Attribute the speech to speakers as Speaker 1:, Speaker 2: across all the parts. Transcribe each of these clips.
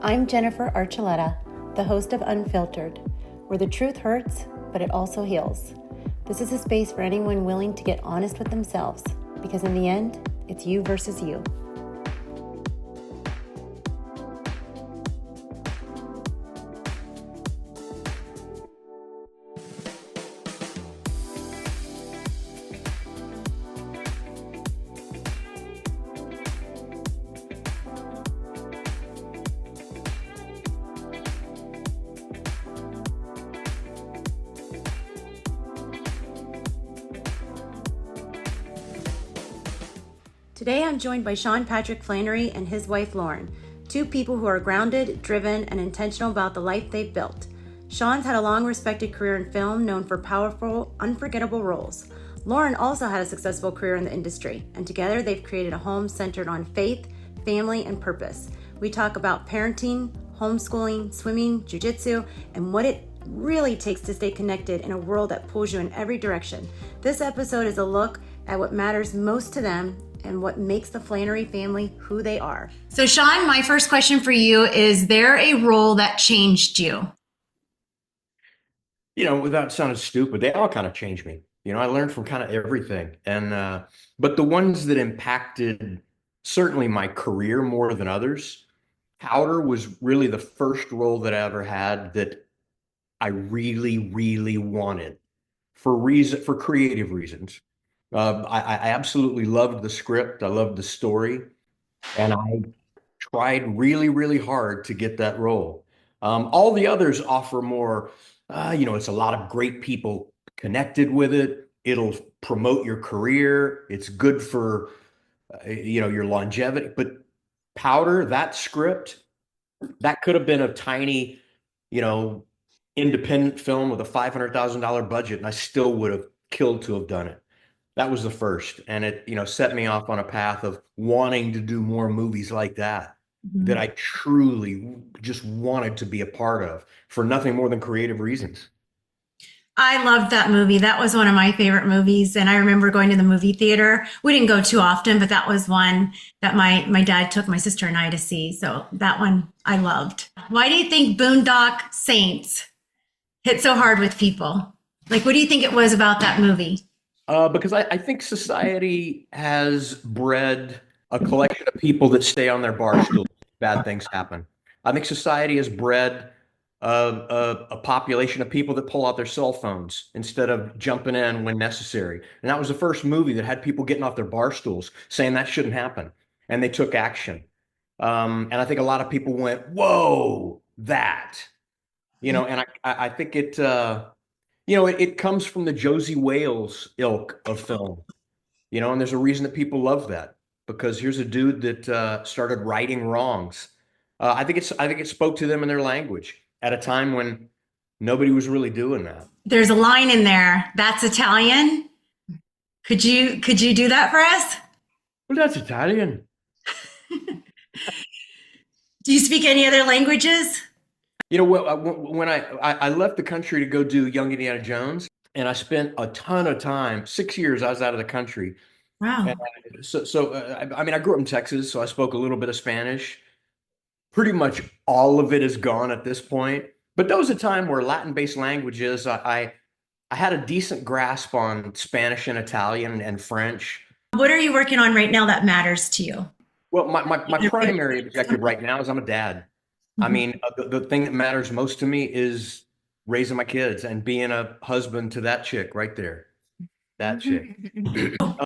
Speaker 1: I'm Jennifer Archuleta, the host of Unfiltered, where the truth hurts, but it also heals. This is a space for anyone willing to get honest with themselves, because in the end, it's you versus you. Today I'm joined by Sean Patrick Flanery and his wife Lauren, two people who are grounded, driven, and intentional about the life they've built. Sean's had a long respected career in film known for powerful, unforgettable roles. Lauren also had a successful career in the industry, and together they've created a home centered on faith, family, and purpose. We talk about parenting, homeschooling, swimming, JiuJitsu, and what it really takes to stay connected in a world that pulls you in every direction. This episode is a look at what matters most to them and what makes the Flanery family who they are. So Sean, my first question for you is there a role that changed you?
Speaker 2: You know, without sounding stupid, they all kind of changed me. You know, I learned from kind of everything. But the ones that impacted certainly my career more than others, Powder was really the first role that I ever had that I really, really wanted for creative reasons. I absolutely loved the script. I loved the story. And I tried really, really hard to get that role. All the others offer more, it's a lot of great people connected with it. It'll promote your career. It's good for, your longevity. But Powder, that script, that could have been a tiny, independent film with a $500,000 budget, and I still would have killed to have done it. That was the first, and it, set me off on a path of wanting to do more movies like that, that I truly just wanted to be a part of for nothing more than creative reasons.
Speaker 1: I loved that movie. That was one of my favorite movies, and I remember going to the movie theater. We didn't go too often, but that was one that my dad took my sister and I to see, so that one I loved. Why do you think Boondock Saints hit so hard with people? Like, what do you think it was about that movie?
Speaker 2: Because I think society has bred a collection of people that stay on their bar stools. Bad things happen. I think society has bred a population of people that pull out their cell phones instead of jumping in when necessary. And that was the first movie that had people getting off their bar stools saying that shouldn't happen. And they took action. And I think a lot of people went, whoa, that. And I think it... it comes from the Josie Wales ilk of film, and there's a reason that people love that, because here's a dude that started righting wrongs. I think it spoke to them in their language at a time when nobody was really doing that.
Speaker 1: There's a line in there. That's Italian. Could you do that for us?
Speaker 2: Well, that's Italian.
Speaker 1: Do you speak any other languages?
Speaker 2: When I left the country to go do Young Indiana Jones, and I spent a ton of time, 6 years I was out of the country.
Speaker 1: Wow.
Speaker 2: And I grew up in Texas, so I spoke a little bit of Spanish. Pretty much all of it is gone at this point. But there was a time where Latin-based languages, I had a decent grasp on Spanish and Italian and French.
Speaker 1: What are you working on right now that matters to you?
Speaker 2: Well, my primary objective right now is I'm a dad. I mean, the thing that matters most to me is raising my kids and being a husband to that chick right there. That chick.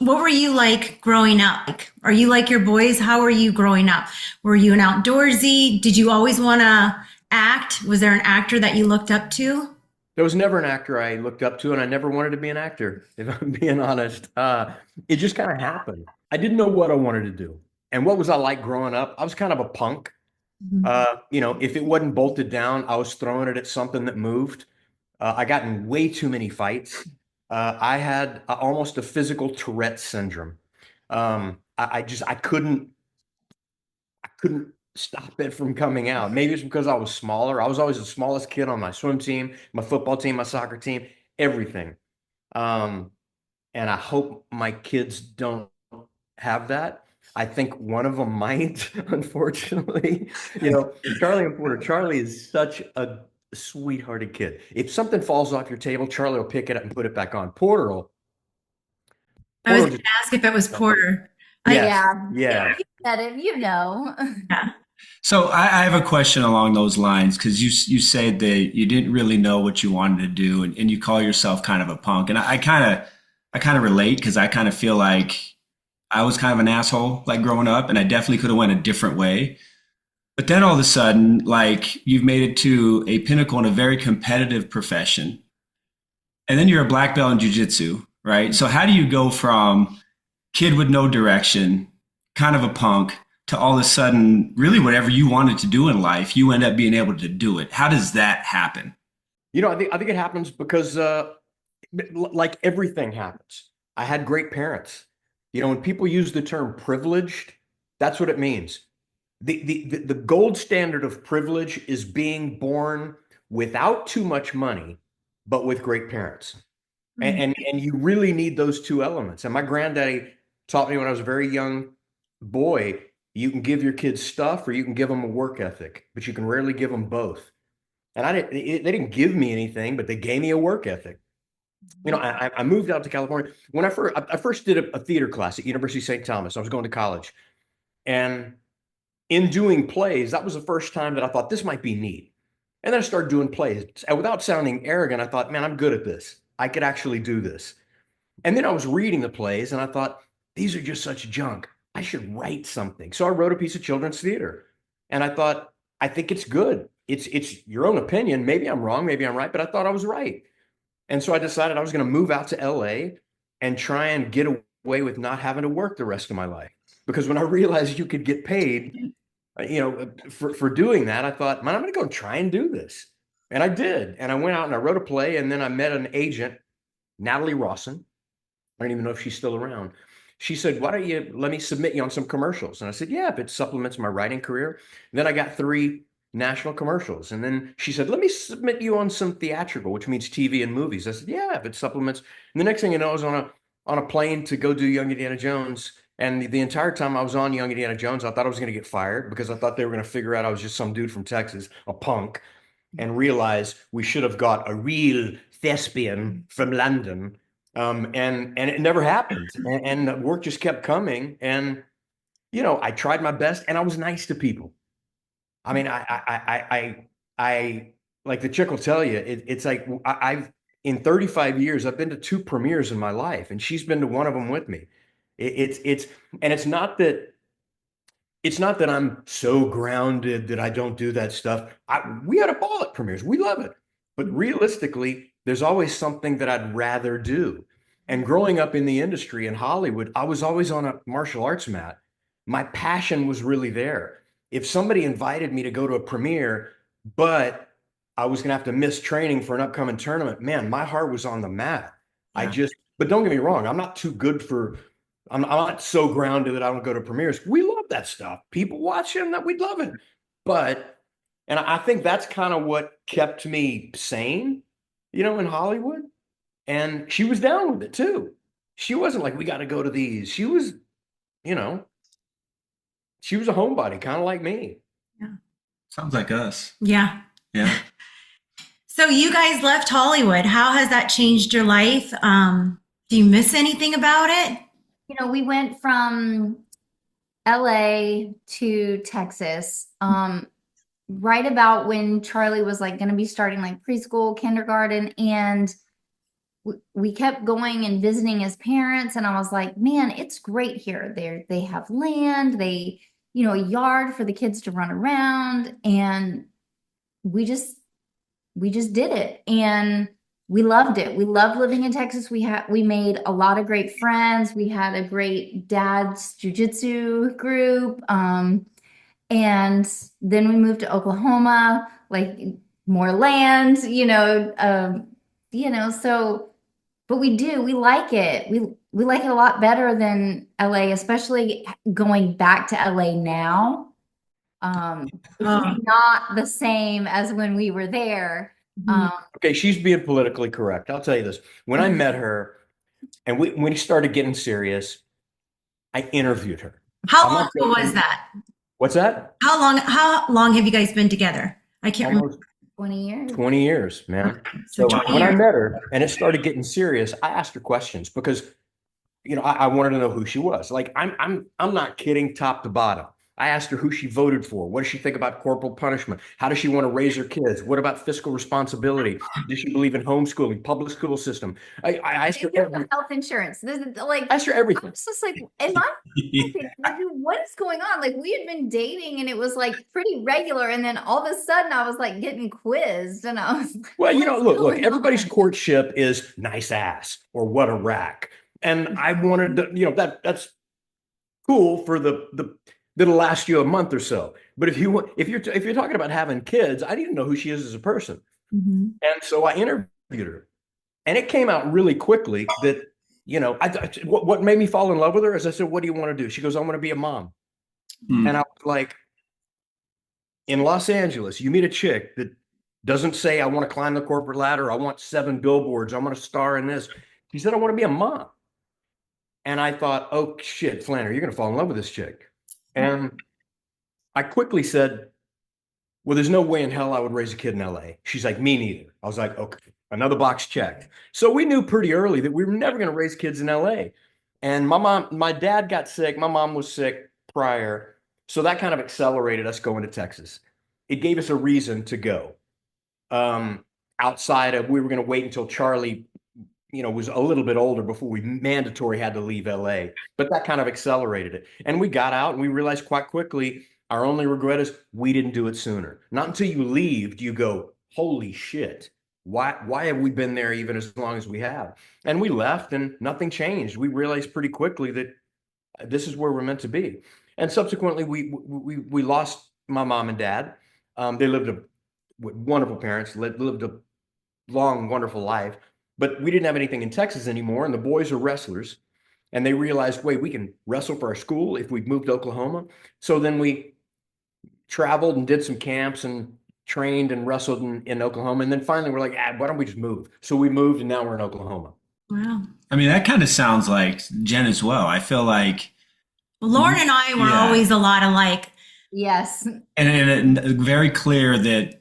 Speaker 1: What were you like growing up? Are you like your boys? How were you growing up? Were you an outdoorsy? Did you always want to act? Was there an actor that you looked up to?
Speaker 2: There was never an actor I looked up to, and I never wanted to be an actor, if I'm being honest. It just kind of happened. I didn't know what I wanted to do. And what was I like growing up? I was kind of a punk. If it wasn't bolted down, I was throwing it at something that moved. I got in way too many fights. I had almost a physical Tourette syndrome. I couldn't stop it from coming out. Maybe it's because I was smaller. I was always the smallest kid on my swim team, my football team, my soccer team, everything. And I hope my kids don't have that. I think one of them might, unfortunately. Charlie and Porter. Charlie is such a sweethearted kid. If something falls off your table, Charlie will pick it up and put it back on.
Speaker 1: I was
Speaker 2: Porter
Speaker 1: going
Speaker 2: will
Speaker 1: to
Speaker 2: just,
Speaker 1: ask if it was Porter. I
Speaker 2: yes,
Speaker 3: Yeah,
Speaker 2: yeah.
Speaker 3: you said it, you know.
Speaker 1: yeah.
Speaker 4: So I have a question along those lines because you said that you didn't really know what you wanted to do, and you call yourself kind of a punk, and I kind of relate because I kind of feel like I was kind of an asshole like growing up, and I definitely could have went a different way. But then all of a sudden, like you've made it to a pinnacle in a very competitive profession, and then you're a black belt in jujitsu, right? So how do you go from kid with no direction, kind of a punk, to all of a sudden, really whatever you wanted to do in life, you end up being able to do it? How does that happen?
Speaker 2: I think it happens because like everything happens. I had great parents. When people use the term privileged, that's what it means. The gold standard of privilege is being born without too much money, but with great parents. And you really need those two elements. And my granddaddy taught me when I was a very young boy, you can give your kids stuff or you can give them a work ethic, but you can rarely give them both. And they didn't give me anything, but they gave me a work ethic. I moved out to California when I first did a theater class at University of St. Thomas. I was going to college, and in doing plays, that was the first time that I thought this might be neat. And then I started doing plays, and without sounding arrogant, I thought, man, I'm good at this. I could actually do this. And then I was reading the plays, and I thought, these are just such junk. I should write something. So I wrote a piece of children's theater, and I thought, I think it's good. It's your own opinion. Maybe I'm wrong, maybe I'm right, but I thought I was right. And so I decided I was going to move out to LA and try and get away with not having to work the rest of my life. Because when I realized you could get paid, for doing that, I thought, man, I'm going to go and try and do this. And I did. And I went out and I wrote a play. And then I met an agent, Natalie Rawson. I don't even know if she's still around. She said, why don't you let me submit you on some commercials? And I said, yeah, if it supplements my writing career. And then I got 3 national commercials. And then she said, let me submit you on some theatrical, which means TV and movies. I said, yeah, if it supplements. And the next thing you know, I was on a plane to go do Young Indiana Jones. And the entire time I was on Young Indiana Jones, I thought I was going to get fired because I thought they were going to figure out I was just some dude from Texas, a punk, and realize we should have got a real thespian from London. And it never happened. And the work just kept coming. And, I tried my best and I was nice to people. I mean, I like the chick will tell you, it's like I've in 35 years, I've been to 2 premieres in my life, and she's been to one of them with me. It's and it's not that I'm so grounded that I don't do that stuff. We had a ball at premieres. We love it. But realistically, there's always something that I'd rather do. And growing up in the industry in Hollywood, I was always on a martial arts mat. My passion was really there. If somebody invited me to go to a premiere, but I was going to have to miss training for an upcoming tournament, man, my heart was on the mat.
Speaker 1: Yeah.
Speaker 2: But don't get me wrong, I'm not not so grounded that I don't go to premieres. We love that stuff. People watching that, we'd love it. And I think that's kind of what kept me sane, in Hollywood. And she was down with it too. She wasn't like, we got to go to these. You know, she was a homebody, kind of like me.
Speaker 1: Yeah.
Speaker 4: Sounds like us.
Speaker 1: Yeah.
Speaker 4: Yeah.
Speaker 1: So you guys left Hollywood. How has that changed your life? Do you miss anything about it?
Speaker 3: We went from LA to Texas, right about when Charlie was like going to be starting like preschool, kindergarten, and we kept going and visiting his parents. And I was like, man, it's great here. They have land, a yard for the kids to run around, and we just did it. And we loved it. We loved living in Texas. We made a lot of great friends. We had a great dad's jiu-jitsu group. And then we moved to Oklahoma, like more land, but we like it. We like it a lot better than LA, especially going back to LA now. It's not the same as when we were there.
Speaker 2: Okay, she's being politically correct. I'll tell you this. When I met her and when we started getting serious, I interviewed her.
Speaker 1: How
Speaker 2: I'm
Speaker 1: long
Speaker 2: not
Speaker 1: ago was
Speaker 2: joking.
Speaker 1: that?
Speaker 2: What's that?
Speaker 1: How long have you guys been together? I can't remember.
Speaker 2: Almost
Speaker 3: 20 years.
Speaker 2: 20 years, man.
Speaker 1: So
Speaker 2: So
Speaker 1: 20
Speaker 2: when I
Speaker 1: years.
Speaker 2: met her and it started getting serious, I asked her questions because I wanted to know who she was. Like I'm not kidding, top to bottom. I asked her who she voted for. What does she think about corporal punishment? How does she want to raise her kids? What about fiscal responsibility? Does she believe in homeschooling, public school system? I asked her
Speaker 3: Health insurance. This is like,
Speaker 2: I asked her
Speaker 3: I
Speaker 2: everything.
Speaker 3: was just like, am I okay? What is going on? Like, we had been dating and it was like pretty regular, and then all of a sudden I was like getting quizzed, and I was like,
Speaker 2: Well,
Speaker 3: what's
Speaker 2: look,
Speaker 3: going
Speaker 2: everybody's
Speaker 3: on?
Speaker 2: courtship is nice ass or what a rack. And I wanted to, that's cool for that'll last you a month or so. But if you're talking about having kids, I need to know who she is as a person.
Speaker 1: Mhm.
Speaker 2: And so I interviewed her, and it came out really quickly that, what made me fall in love with her is I said, "What do you want to do?" She goes, "I want to be a mom." And I was like, in Los Angeles, you meet a chick that doesn't say, "I want to climb the corporate ladder. I want 7 billboards. I want to star in this." She said, "I want to be a mom." And I thought, oh shit, Flanery, you're going to fall in love with this chick. And I quickly said, well, there's no way in hell I would raise a kid in LA. She's like, me neither. I was like, okay, another box checked. So we knew pretty early that we were never going to raise kids in LA. And my dad got sick. My mom was sick prior. So that kind of accelerated us going to Texas. It gave us a reason to go. Outside of, we were going to wait until Charlie was a little bit older before we mandatory had to leave LA, but that kind of accelerated it. And we got out and we realized quite quickly, our only regret is we didn't do it sooner. Not until you leave do you go, holy shit, why have we been there even as long as we have? And we left and nothing changed. We realized pretty quickly that this is where we're meant to be. And subsequently, we lost my mom and dad. They lived with wonderful parents, lived a long, wonderful life. But we didn't have anything in Texas anymore, and the boys are wrestlers. And they realized, wait, we can wrestle for our school if we moved to Oklahoma. So then we traveled and did some camps and trained and wrestled in Oklahoma. And then finally we're like, why don't we just move? So we moved, and now we're in Oklahoma.
Speaker 1: Wow.
Speaker 4: I mean, that kind of sounds like Jen as well. I feel like
Speaker 1: Lauren and I were always a lot alike.
Speaker 3: Yes.
Speaker 4: And very clear that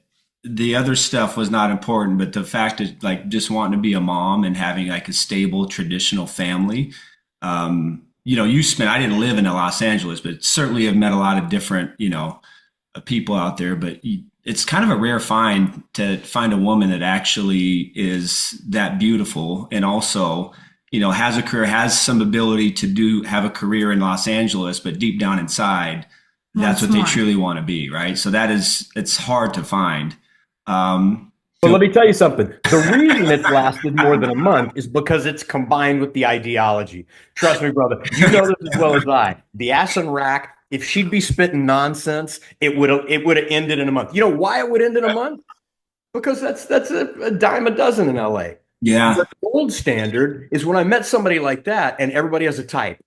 Speaker 4: the other stuff was not important, but the fact that like just wanting to be a mom and having like a stable traditional family. I didn't live in Los Angeles, but certainly have met a lot of different, people out there, but it's kind of a rare find to find a woman that actually is that beautiful and also, has a career, has some ability to have a career in Los Angeles, but deep down inside, that's what they truly want to be. Right. So it's hard to find.
Speaker 2: But let me tell you something. The reason it's lasted more than a month is because it's combined with the ideology. Trust me, brother. You know this as well as I. The ass and rack, if she'd be spitting nonsense, it would have ended in a month. You know why it would end in a month? Because that's a dime a dozen in LA.
Speaker 4: Yeah.
Speaker 2: The gold standard is when I met somebody like that, and everybody has a type.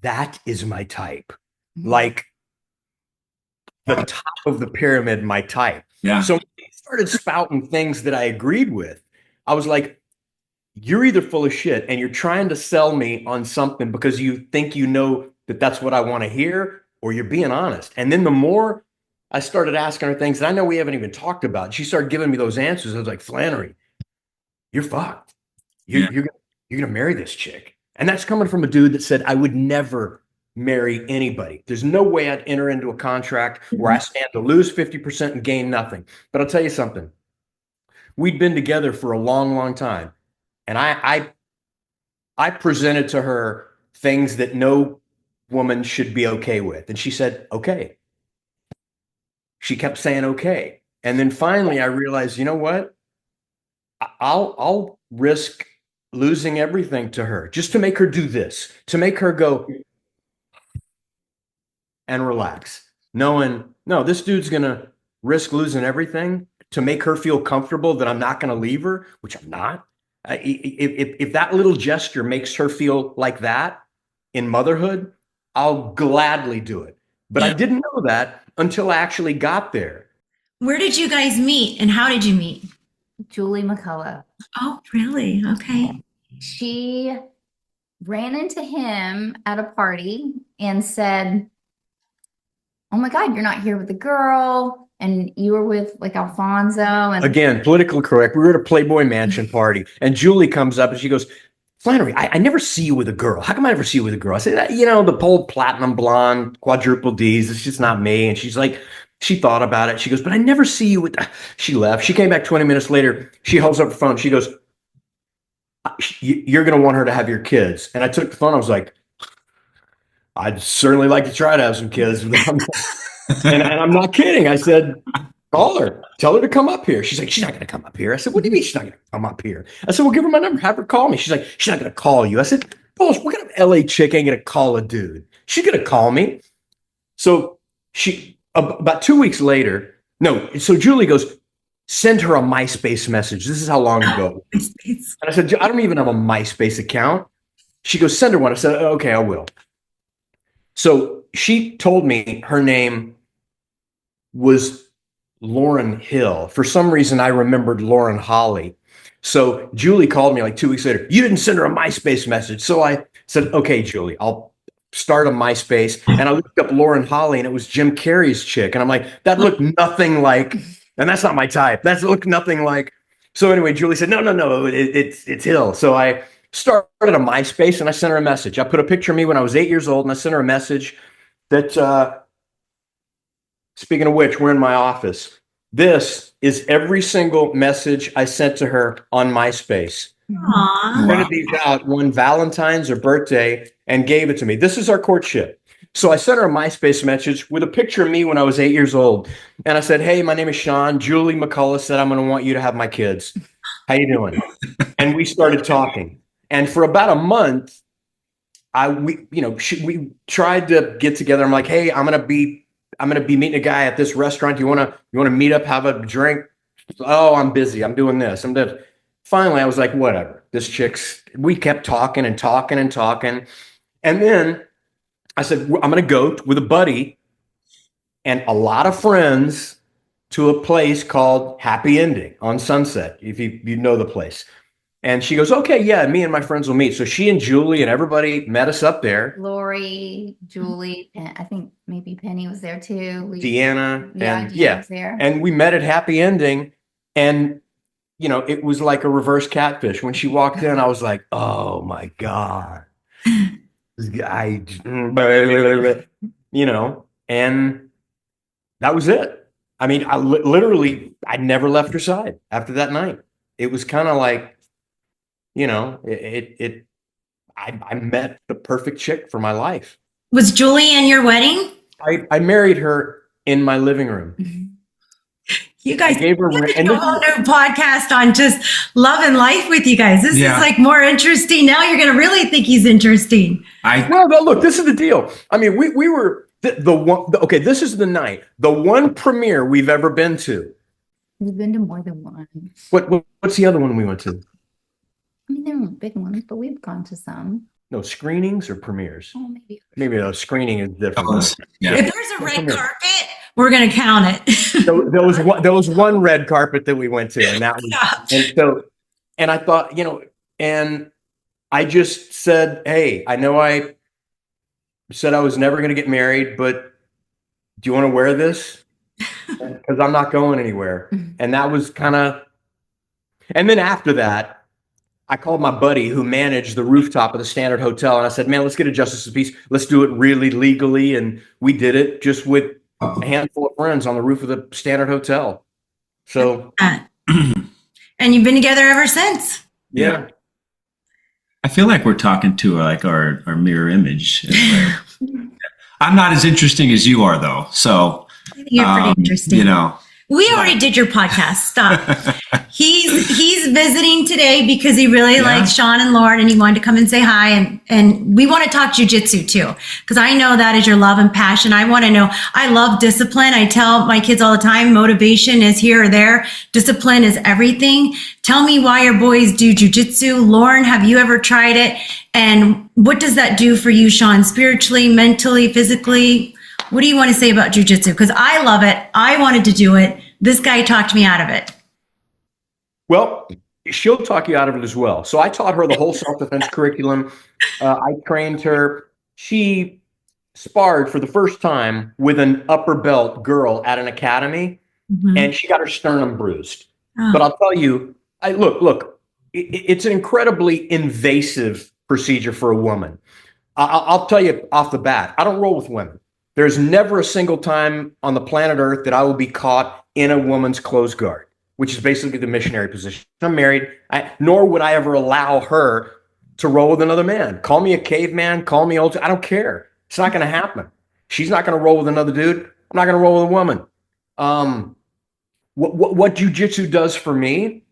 Speaker 2: That is my type. Like the top of the pyramid, my type.
Speaker 4: Yeah.
Speaker 2: So when he started spouting things that I agreed with, I was like, you're either full of shit and you're trying to sell me on something because you think that that's what I want to hear, or you're being honest. And then the more I started asking her things that I know we haven't even talked about, she started giving me those answers. I was like, Flanery, you're fucked. You're going to marry this chick. And that's coming from a dude that said I would never marry anybody. There's no way I'd enter into a contract where I stand to lose 50% and gain nothing. But I'll tell you something. We'd been together for a long, long time. And I presented to her things that no woman should be okay with. And she said, okay. She kept saying, okay. And then finally I realized, you know what? I'll risk losing everything to her just to make her do this, to make her go and relax, knowing, no, this dude's going to risk losing everything to make her feel comfortable that I'm not going to leave her, which I'm not. If that little gesture makes her feel like that in motherhood, I'll gladly do it. But I didn't know that until I actually got there.
Speaker 1: Where did you guys meet and how did you meet?
Speaker 3: Julie McCullough.
Speaker 1: Oh, really? Okay.
Speaker 3: She ran into him at a party, and said, "Oh my God, you're not here with the girl. And you were with like Alfonso." And
Speaker 2: Again, politically correct. We were at a Playboy Mansion party, and Julie comes up and she goes, "Flanery, I never see you with a girl. How come I never see you with a girl?" I said, "The whole platinum blonde, quadruple Ds, it's just not me." And she's like, she thought about it. She goes, "But I never see you with..." She left. She came back 20 minutes later. She holds up her phone. She goes, "You're going to want her to have your kids." And I took the phone. I was like, "I'd certainly like to try to have some kids." And I'm not kidding. I said, "Call her. Tell her to come up here." She's like, "She's not going to come up here." I said, "What do you mean she's not going to come up here?" I said, "Well, give her my number. Have her call me." She's like, "She's not going to call you." I said, "What kind of LA chick ain't going to call a dude? She's going to call me." So about 2 weeks later, so Julie goes, "Send her a MySpace message." This is how long ago. And I said, "I don't even have a MySpace account." She goes, "Send her one." I said, "Okay, I will." So she told me her name was Lauren Hill. For some reason, I remembered Lauren Holly. So Julie called me like 2 weeks later. "You didn't send her a MySpace message." So I said, "Okay, Julie, I'll start a MySpace." And I looked up Lauren Holly, and it was Jim Carrey's chick. And I'm like, that looked nothing like, and that's not my type. That looked nothing like. So anyway, Julie said, no, it's Hill. So I started a MySpace, and I sent her a message. I put a picture of me when I was 8 years old, and I sent her a message that, speaking of which, we're in my office. This is every single message I sent to her on MySpace.
Speaker 1: Aww.
Speaker 2: Printed these out one Valentine's or birthday and gave it to me. This is our courtship. So I sent her a MySpace message with a picture of me when I was 8 years old. And I said, "Hey, my name is Sean. Julie McCullough said I'm going to want you to have my kids. How you doing?" And we started talking. And for about a month, we tried to get together. I'm like, "Hey, I'm going to be meeting a guy at this restaurant. You want to meet up, have a drink?" "Oh, I'm busy. I'm doing this. I'm doing..." Finally, I was like, whatever. We kept talking and talking and talking. And then I said, "I'm going to go with a buddy and a lot of friends to a place called Happy Ending on Sunset, if you know the place." And she goes, "Okay, yeah, me and my friends will meet." So she and Julie and everybody met us up there.
Speaker 3: Lori, Julie, and I think maybe Penny was there too.
Speaker 2: Deanna.
Speaker 3: Deanna was there.
Speaker 2: And we met at Happy Ending. And it was like a reverse catfish. When she walked in, I was like, "Oh my God, this guy," and that was it. I mean, I never left her side after that night. It was kind of like, I met the perfect chick for my life.
Speaker 1: Was Julie in your wedding?
Speaker 2: I married her in my living room.
Speaker 1: You guys
Speaker 2: gave her
Speaker 1: a whole new podcast on just love and life with you guys. This is like more interesting. Now you're going to really think he's interesting.
Speaker 2: Look, this is the deal. I mean, we were the one. Okay, this is the night, the one premiere we've ever been to.
Speaker 3: We've been to more than one.
Speaker 2: What's the other one we went to?
Speaker 3: I mean, they weren't big ones, but we've gone to some.
Speaker 2: No, screenings or premieres?
Speaker 3: Oh,
Speaker 2: maybe a screening is different.
Speaker 1: Yeah. If there's a red carpet, we're going to count it.
Speaker 2: There was one red carpet that we went to, and that was, and I thought, and I just said, "Hey, I know I said I was never going to get married, but do you want to wear this? Because I'm not going anywhere." And that was and then after that, I called my buddy who managed the rooftop of the Standard Hotel, and I said, "Man, let's get a justice of peace. Let's do it really legally." And we did it just with a handful of friends on the roof of the Standard Hotel. So,
Speaker 1: and you've been together ever since.
Speaker 2: Yeah.
Speaker 4: I feel like we're talking to our mirror image. I'm not as interesting as you are, though. So
Speaker 1: you're pretty interesting. We already did your podcast. Stop. He's visiting today because he really likes Sean and Lauren, and he wanted to come and say hi. And we want to talk jujitsu too, because I know that is your love and passion. I want to know. I love discipline. I tell my kids all the time, motivation is here or there. Discipline is everything. Tell me why your boys do jujitsu. Lauren, have you ever tried it? And what does that do for you, Sean? Spiritually, mentally, physically? What do you want to say about jujitsu? Because I love it. I wanted to do it. This guy talked me out of it.
Speaker 2: Well, she'll talk you out of it as well. So I taught her the whole self-defense curriculum. I trained her. She sparred for the first time with an upper belt girl at an academy, and she got her sternum bruised. But I'll tell you, look, it's an incredibly invasive procedure for a woman. I'll tell you off the bat, I don't roll with women. There's never a single time on the planet Earth that I will be caught in a woman's closed guard, which is basically the missionary position. I'm married, nor would I ever allow her to roll with another man. Call me a caveman, call me old. I don't care. It's not going to happen. She's not going to roll with another dude. I'm not going to roll with a woman. What jiu-jitsu does for me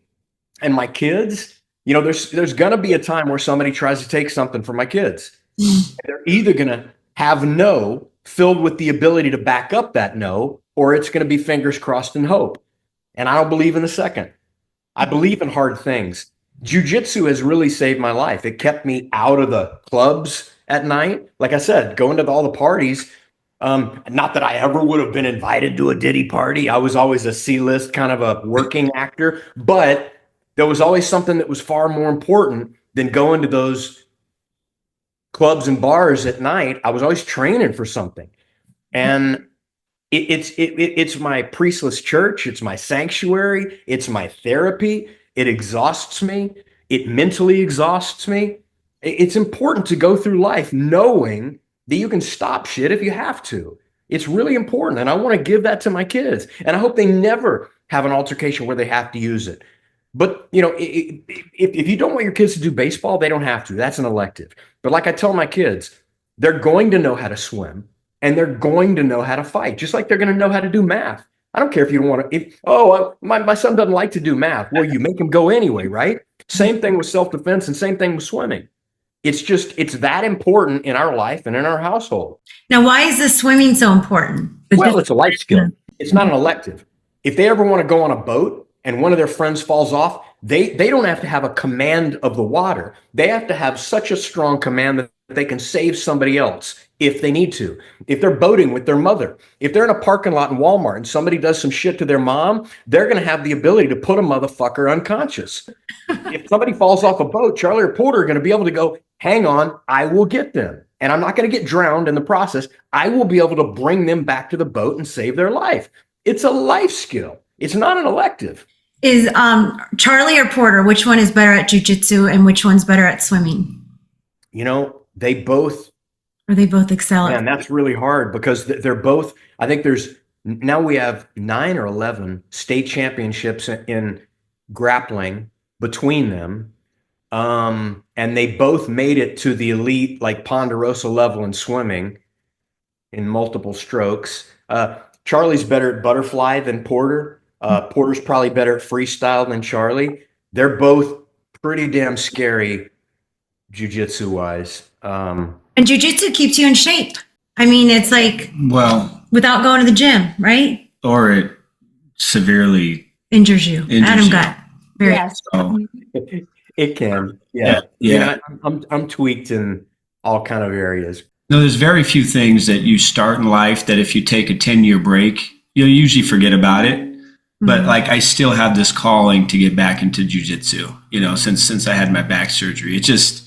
Speaker 2: and my kids, there's going to be a time where somebody tries to take something from my kids. They're either going to have no filled with the ability to back up that no, or it's going to be fingers crossed and hope. And I don't believe in the second. I believe in hard things. Jiu-jitsu has really saved my life. It kept me out of the clubs at night. Like I said, going to all the parties. Not that I ever would have been invited to a Diddy party. I was always a C-list kind of a working actor, but there was always something that was far more important than going to those clubs and bars at night. I was always training for something. And it's my priestless church. It's my sanctuary. It's my therapy. It exhausts me. It mentally exhausts me. It's important to go through life knowing that you can stop shit if you have to. It's really important. And I want to give that to my kids. And I hope they never have an altercation where they have to use it. But, if you don't want your kids to do baseball, they don't have to. That's an elective. But like I tell my kids, they're going to know how to swim and they're going to know how to fight, just like they're going to know how to do math. I don't care if you don't want to, my son doesn't like to do math. Well, you make him go anyway, right? Same thing with self-defense and same thing with swimming. It's that important in our life and in our household.
Speaker 1: Now, why is the swimming so important?
Speaker 2: Well, it's a life skill. It's not an elective. If they ever want to go on a boat and one of their friends falls off, they don't have to have a command of the water. They have to have such a strong command that they can save somebody else if they need to. If they're boating with their mother, if they're in a parking lot in Walmart and somebody does some shit to their mom, they're going to have the ability to put a motherfucker unconscious. If somebody falls off a boat, Charlie or Porter are going to be able to go, hang on, I will get them. And I'm not going to get drowned in the process. I will be able to bring them back to the boat and save their life. It's a life skill. It's not an elective.
Speaker 1: Is Charlie or Porter, which one is better at jiu-jitsu and which one's better at swimming?
Speaker 2: They both.
Speaker 1: Or they both excel at it?
Speaker 2: And that's really hard because they're both, I think now we have 9 or 11 state championships in grappling between them. And they both made it to the elite, like Ponderosa level in swimming in multiple strokes. Charlie's better at butterfly than Porter. Porter's probably better at freestyle than Charlie. They're both pretty damn scary jiu-jitsu wise.
Speaker 1: And jiu-jitsu keeps you in shape. I mean, it's like, without going to the gym, right?
Speaker 4: Or it severely
Speaker 1: injures you. Adam got very.
Speaker 3: Yes.
Speaker 4: So,
Speaker 2: it can. Yeah. I'm tweaked in all kind of areas.
Speaker 4: No, there's very few things that you start in life that if you take a 10-year break, you'll usually forget about it. But like, I still have this calling to get back into jiu-jitsu, since I had my back surgery. It just,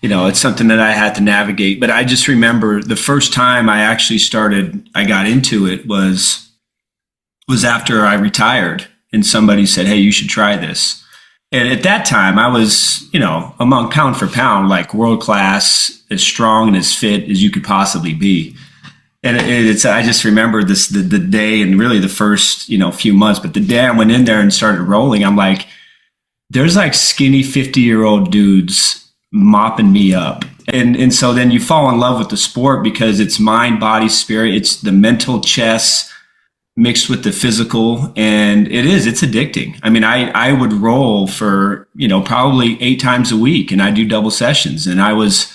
Speaker 4: it's something that I had to navigate. But I just remember the first time I actually I got into it was after I retired and somebody said, hey, you should try this. And at that time I was, among pound for pound, like world class, as strong and as fit as you could possibly be. And I just remember the day and really the first, few months, but the day I went in there and started rolling, I'm like, there's like skinny 50-year-old dudes mopping me up. And so then you fall in love with the sport because it's mind, body, spirit. It's the mental chess mixed with the physical. And it's addicting. I mean, I would roll for, probably 8 times a week and I do double sessions. And I was,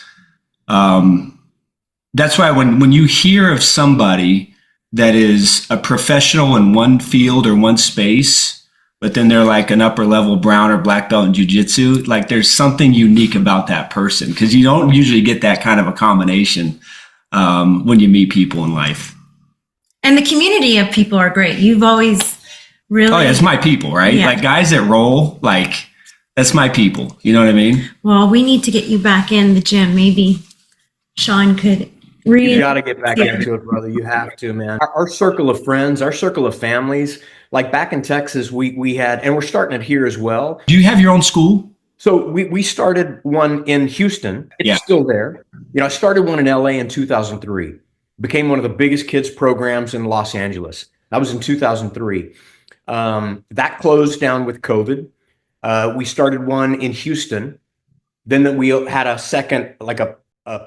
Speaker 4: that's why when you hear of somebody that is a professional in one field or one space, but then they're like an upper level brown or black belt in jiu-jitsu, like there's something unique about that person because you don't usually get that kind of a combination when you meet people in life.
Speaker 1: And the community of people are great. You've always really... Oh,
Speaker 4: yeah, it's my people, right? Yeah. Like guys that roll, like that's my people. You know what I mean?
Speaker 1: Well, we need to get you back in the gym. Maybe Sean could
Speaker 2: You got to get back into it, brother. You have to, man. Our circle of friends, our circle of families, like back in Texas, we had, and we're starting it here as well.
Speaker 4: Do you have your own school?
Speaker 2: So we started one in Houston. It's still there. I started one in LA in 2003. Became one of the biggest kids programs in Los Angeles. That was in 2003. That closed down with COVID. We started one in Houston. Then we had a second, like a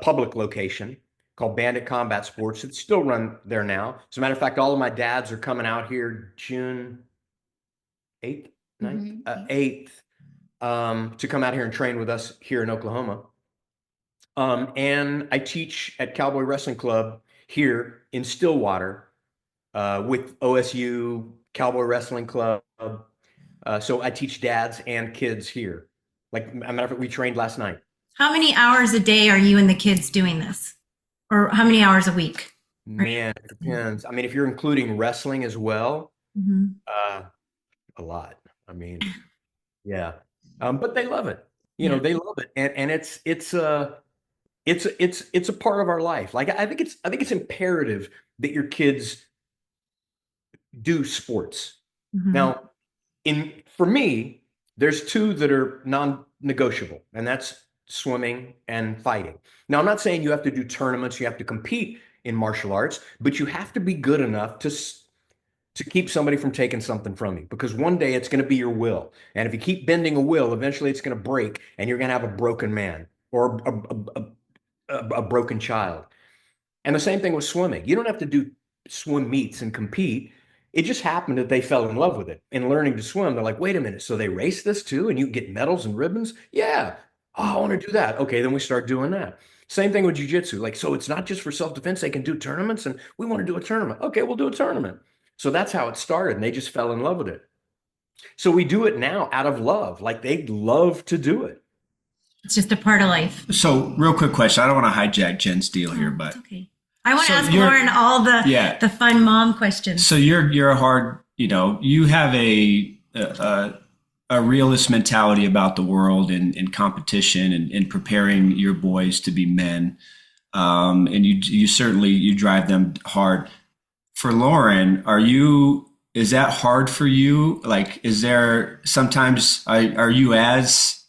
Speaker 2: public location called Bandit Combat Sports. It's still run there now. As a matter of fact, all of my dads are coming out here June 8th, 9th, 8th, to come out here and train with us here in Oklahoma. And I teach at Cowboy Wrestling Club here in Stillwater with OSU Cowboy Wrestling Club. So I teach dads and kids here. Like, as a matter of fact, we trained last night.
Speaker 1: How many hours a day are you and the kids doing this? Or how many hours a week?
Speaker 2: Man, it depends. I mean, if you're including wrestling as well, a lot. I mean, yeah. But they love it. They love it. And it's a part of our life. Like, I think it's imperative that your kids do sports. Now, for me, there's two that are non-negotiable, and that's swimming and fighting. Now, I'm not saying you have to do tournaments, you have to compete in martial arts, but you have to be good enough to keep somebody from taking something from you, because one day it's going to be your will. And if you keep bending a will, eventually it's going to break and you're going to have a broken man or a broken child. And the same thing with swimming. You don't have to do swim meets and compete. It just happened that they fell in love with it and learning to swim. They're like, wait a minute, so they race this too and you get medals and ribbons? Yeah. Oh, I want to do that. Okay, then we start doing that. Same thing with jiu-jitsu. Like, so it's not just for self-defense. They can do tournaments, and we want to do a tournament. Okay, we'll do a tournament. So that's how it started, and they just fell in love with it. So we do it now out of love. Like, they love to do it.
Speaker 1: It's just a part of life.
Speaker 4: So real quick question. I don't want to hijack Jen's deal here, but
Speaker 1: okay. I want to ask Lauren all the fun mom questions.
Speaker 4: So you're a hard, you have a realist mentality about the world and competition and preparing your boys to be men. And you certainly drive them hard. For Lauren, is that hard for you? Like, is there sometimes, are you as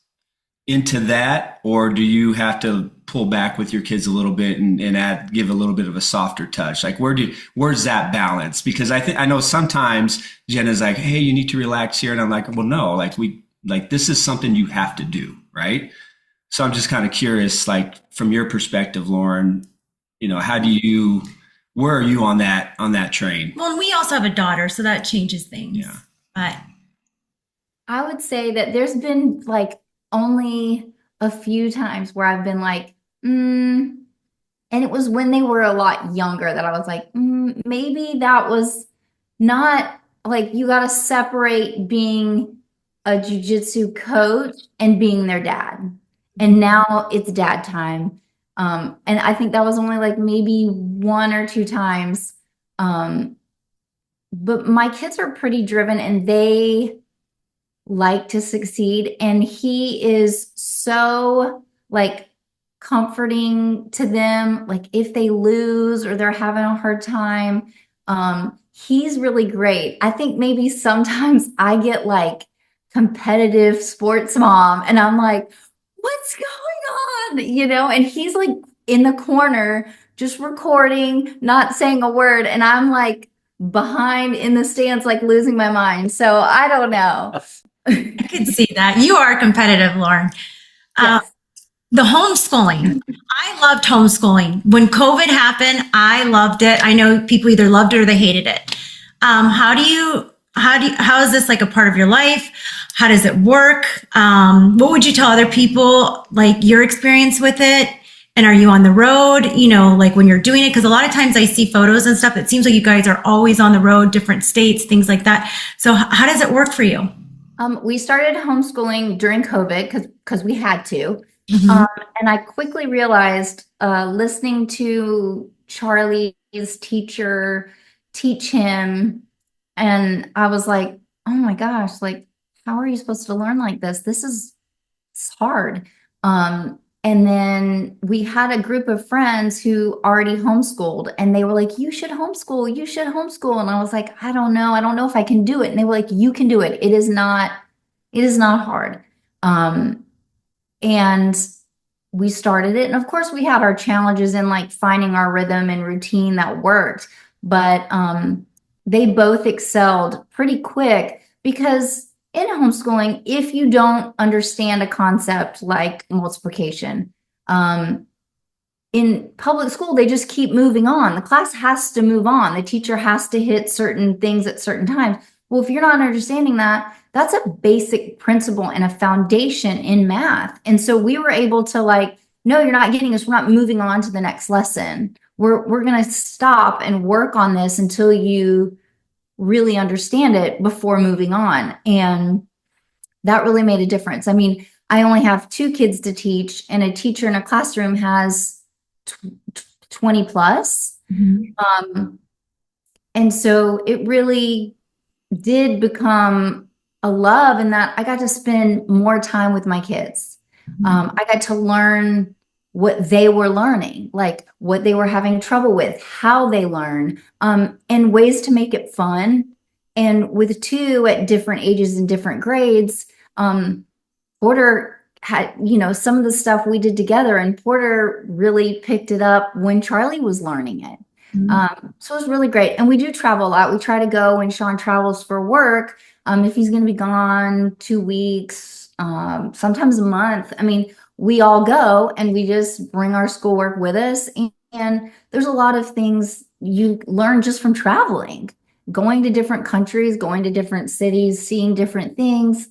Speaker 4: into that, or do you have to pull back with your kids a little bit and give a little bit of a softer touch? Like, where's that balance? Because I know sometimes Jen is like, hey, you need to relax here. And I'm like, well, no, this is something you have to do. Right. So I'm just kind of curious, like, from your perspective, Lauren, where are you on that train?
Speaker 1: Well, and we also have a daughter, so that changes things.
Speaker 4: Yeah.
Speaker 1: But
Speaker 3: I would say that there's been like only a few times where I've been like, and it was when they were a lot younger that I was like, maybe that was not, like, you got to separate being a jiu-jitsu coach and being their dad. And now it's dad time. And I think that was only like maybe one or two times. But my kids are pretty driven and they like to succeed. And he is so like comforting to them. Like, if they lose or they're having a hard time, he's really great. I think maybe sometimes I get like competitive sports mom and I'm like, what's going on? And he's like in the corner, just recording, not saying a word. And I'm like behind in the stands, like losing my mind. So I don't know.
Speaker 1: I could see that. You are competitive, Lauren.
Speaker 3: Yes.
Speaker 1: The homeschooling. I loved homeschooling. When COVID happened, I loved it. I know people either loved it or they hated it. How is this like a part of your life? How does it work? What would you tell other people, like your experience with it? And are you on the road, like when you're doing it? Because a lot of times I see photos and stuff. It seems like you guys are always on the road, different states, things like that. So how does it work for you?
Speaker 3: We started homeschooling during COVID because we had to. And I quickly realized, listening to Charlie's teacher teach him, and I was like, oh my gosh, like, how are you supposed to learn like this? It's hard. And then we had a group of friends who already homeschooled, and they were like, you should homeschool. You should homeschool. And I was like, I don't know. I don't know if I can do it. And they were like, you can do it. It is not hard. And we started it. And of course we had our challenges in like finding our rhythm and routine that worked. But they both excelled pretty quick, because in homeschooling, if you don't understand a concept like multiplication, in public school, they just keep moving on. The class has to move on. The teacher has to hit certain things at certain times. Well, if you're not understanding that, that's a basic principle and a foundation in math. And so we were able to like, no, you're not getting this. We're not moving on to the next lesson. We're going to stop and work on this until you really understand it before moving on. And that really made a difference. I mean, I only have 2 kids to teach, and a teacher in a classroom has 20 plus. And so it really did become a love in that I got to spend more time with my kids. I got to learn what they were learning, like what they were having trouble with, how they learn, and ways to make it fun. And with 2 at different ages and different grades, Porter had, some of the stuff we did together, and Porter really picked it up when Charlie was learning it. So it was really great. And we do travel a lot. We try to go when Sean travels for work. If he's going to be gone 2 weeks, sometimes a month. I mean, we all go and we just bring our schoolwork with us. And there's a lot of things you learn just from traveling, going to different countries, going to different cities, seeing different things.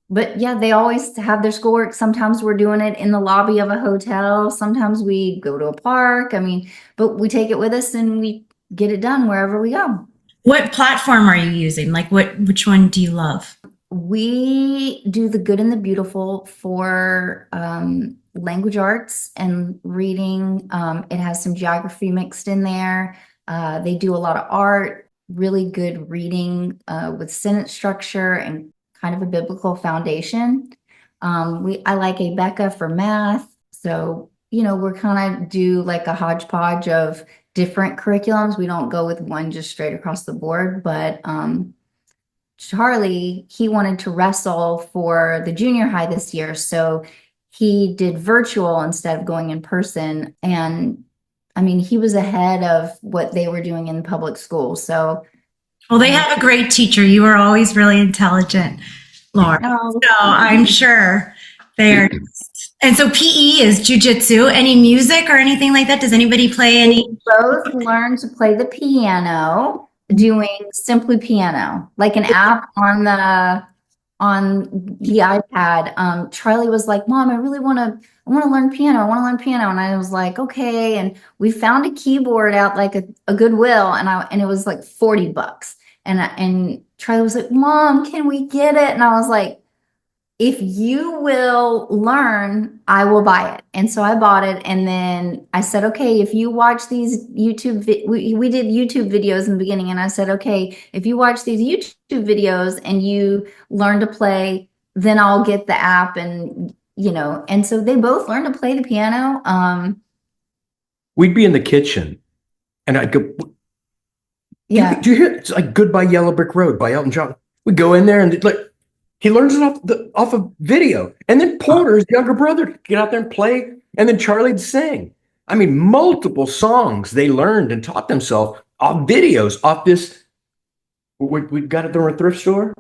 Speaker 3: But yeah, they always have their schoolwork. Sometimes we're doing it in the lobby of a hotel. Sometimes we go to a park. I mean, but we take it with us and we get it done wherever we go.
Speaker 1: What platform are you using? Like which one do you love?
Speaker 3: We do the good and the beautiful for language arts and reading. It has some geography mixed in there. They do a lot of art, really good reading with sentence structure and kind of a biblical foundation. I like Abeka for math. So, we're kind of do like a hodgepodge of different curriculums. We don't go with one just straight across the board, but Charlie, he wanted to wrestle for the junior high this year. So he did virtual instead of going in person. And I mean, he was ahead of what they were doing in public school. So,
Speaker 1: well, they have a great teacher. You are always really intelligent, Lauren. So I'm sure they are. And so PE is JiuJitsu. Any music or anything like that? Does anybody play any?
Speaker 3: We both learned to play the piano, doing simply piano, like an app on the iPad. Charlie was like, Mom, I want to learn piano. I want to learn piano. And I was like, okay. And we found a keyboard out like a Goodwill, and it was like $40. And Charlie was like, Mom, can we get it? And I was like, if you will learn, I will buy it. And so I bought it. And then I said, okay, if you watch these YouTube, we did YouTube videos in the beginning. And I said, okay, if you watch these YouTube videos and you learn to play, then I'll get the app. And, and so they both learned to play the piano.
Speaker 2: We'd be in the kitchen and I'd go,
Speaker 3: yeah.
Speaker 2: Do you hear? It's like Goodbye Yellow Brick Road by Elton John. We'd go in there and like, he learns it off of video. And then Porter, his younger brother, get out there and play. And then Charlie'd sing. I mean, multiple songs they learned and taught themselves off videos, off this. We got it from a thrift store?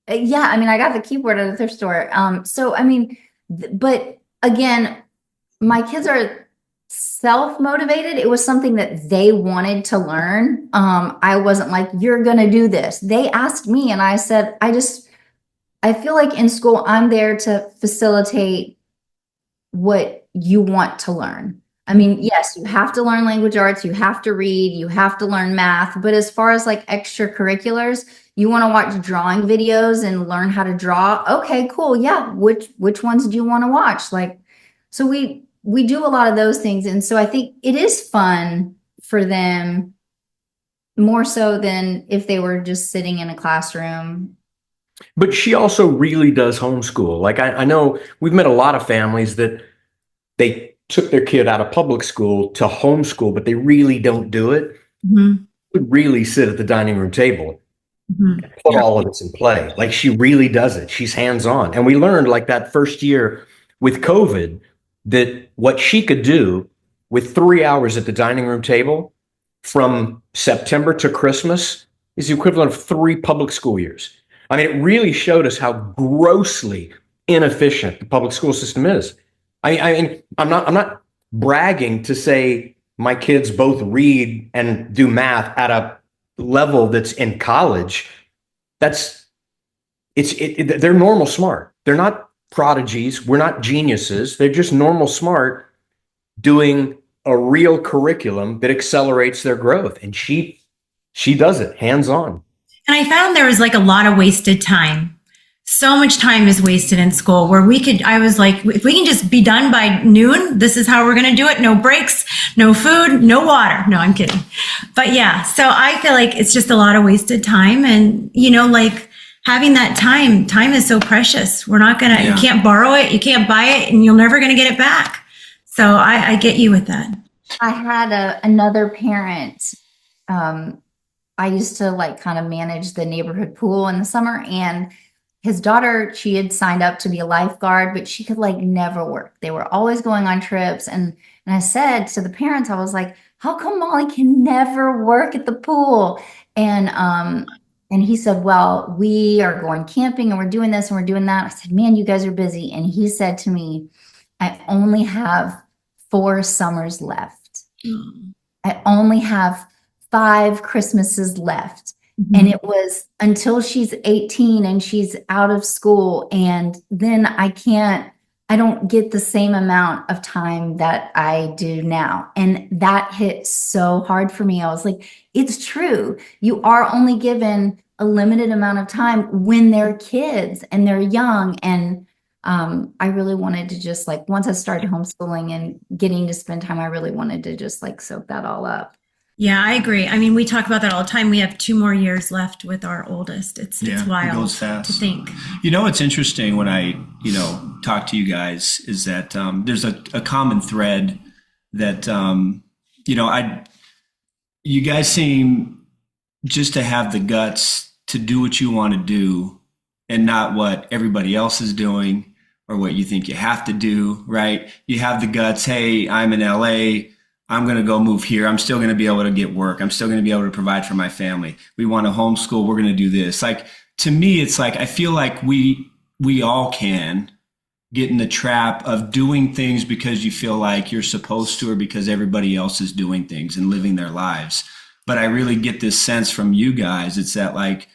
Speaker 3: Yeah, I mean, I got the keyboard at a thrift store. So, I mean, but again, my kids are self-motivated. It was something that they wanted to learn. I wasn't like, you're going to do this. They asked me and I said, I feel like in school, I'm there to facilitate what you want to learn. I mean, yes, you have to learn language arts, you have to read, you have to learn math. But as far as like extracurriculars, you want to watch drawing videos and learn how to draw. Okay, cool. Yeah. Which ones do you want to watch? Like, so we do a lot of those things. And so I think it is fun for them more so than if they were just sitting in a classroom.
Speaker 2: But she also really does homeschool. Like I know we've met a lot of families that they took their kid out of public school to homeschool, but they really don't do it, would really sit at the dining room table and put all of this in play. Like she really does it. She's hands-on. And we learned like that first year with COVID that what she could do with 3 hours at the dining room table from September to Christmas is the equivalent of 3 public school years. I mean, it really showed us how grossly inefficient the public school system is. I mean, I'm not bragging to say my kids both read and do math at a level that's in college. They're normal smart. They're not prodigies. We're not geniuses. They're just normal smart doing a real curriculum that accelerates their growth. And she does it hands on.
Speaker 1: And I found there was like a lot of wasted time. So much time is wasted in school where I was like, if we can just be done by noon, this is how we're going to do it. No breaks, no food, no water. No, I'm kidding. But yeah, so I feel like it's just a lot of wasted time. And, like having that time is so precious. We're not going to, you can't borrow it, you can't buy it, and you're never going to get it back. So I get you with that.
Speaker 3: I had another parent. I used to like kind of manage the neighborhood pool in the summer, and his daughter, she had signed up to be a lifeguard, but she could like never work. They were always going on trips. And I said to the parents, I was like, how come Molly can never work at the pool? And he said, well, we are going camping and we're doing this and we're doing that. I said, man, you guys are busy. And he said to me, I only have 4 summers left. I only have 5 Christmases left. And it was until she's 18 and she's out of school. And then I don't get the same amount of time that I do now. And that hit so hard for me. I was like, it's true. You are only given a limited amount of time when they're kids and they're young. And I really wanted to just like, once I started homeschooling and getting to spend time, I really wanted to just like soak that all up.
Speaker 1: Yeah, I agree. I mean, we talk about that all the time. We have 2 more years left with our oldest. It's wild
Speaker 4: it goes fast
Speaker 1: to think.
Speaker 4: It's interesting when I, talk to you guys is that there's a common thread that, you guys seem just to have the guts to do what you want to do and not what everybody else is doing or what you think you have to do, right? You have the guts. Hey, I'm in LA. I'm going to go move here. I'm still going to be able to get work. I'm still going to be able to provide for my family. We want to homeschool. We're going to do this. Like, to me, it's like, I feel like we all can get in the trap of doing things because you feel like you're supposed to, or because everybody else is doing things and living their lives. But I really get this sense from you guys. It's that like,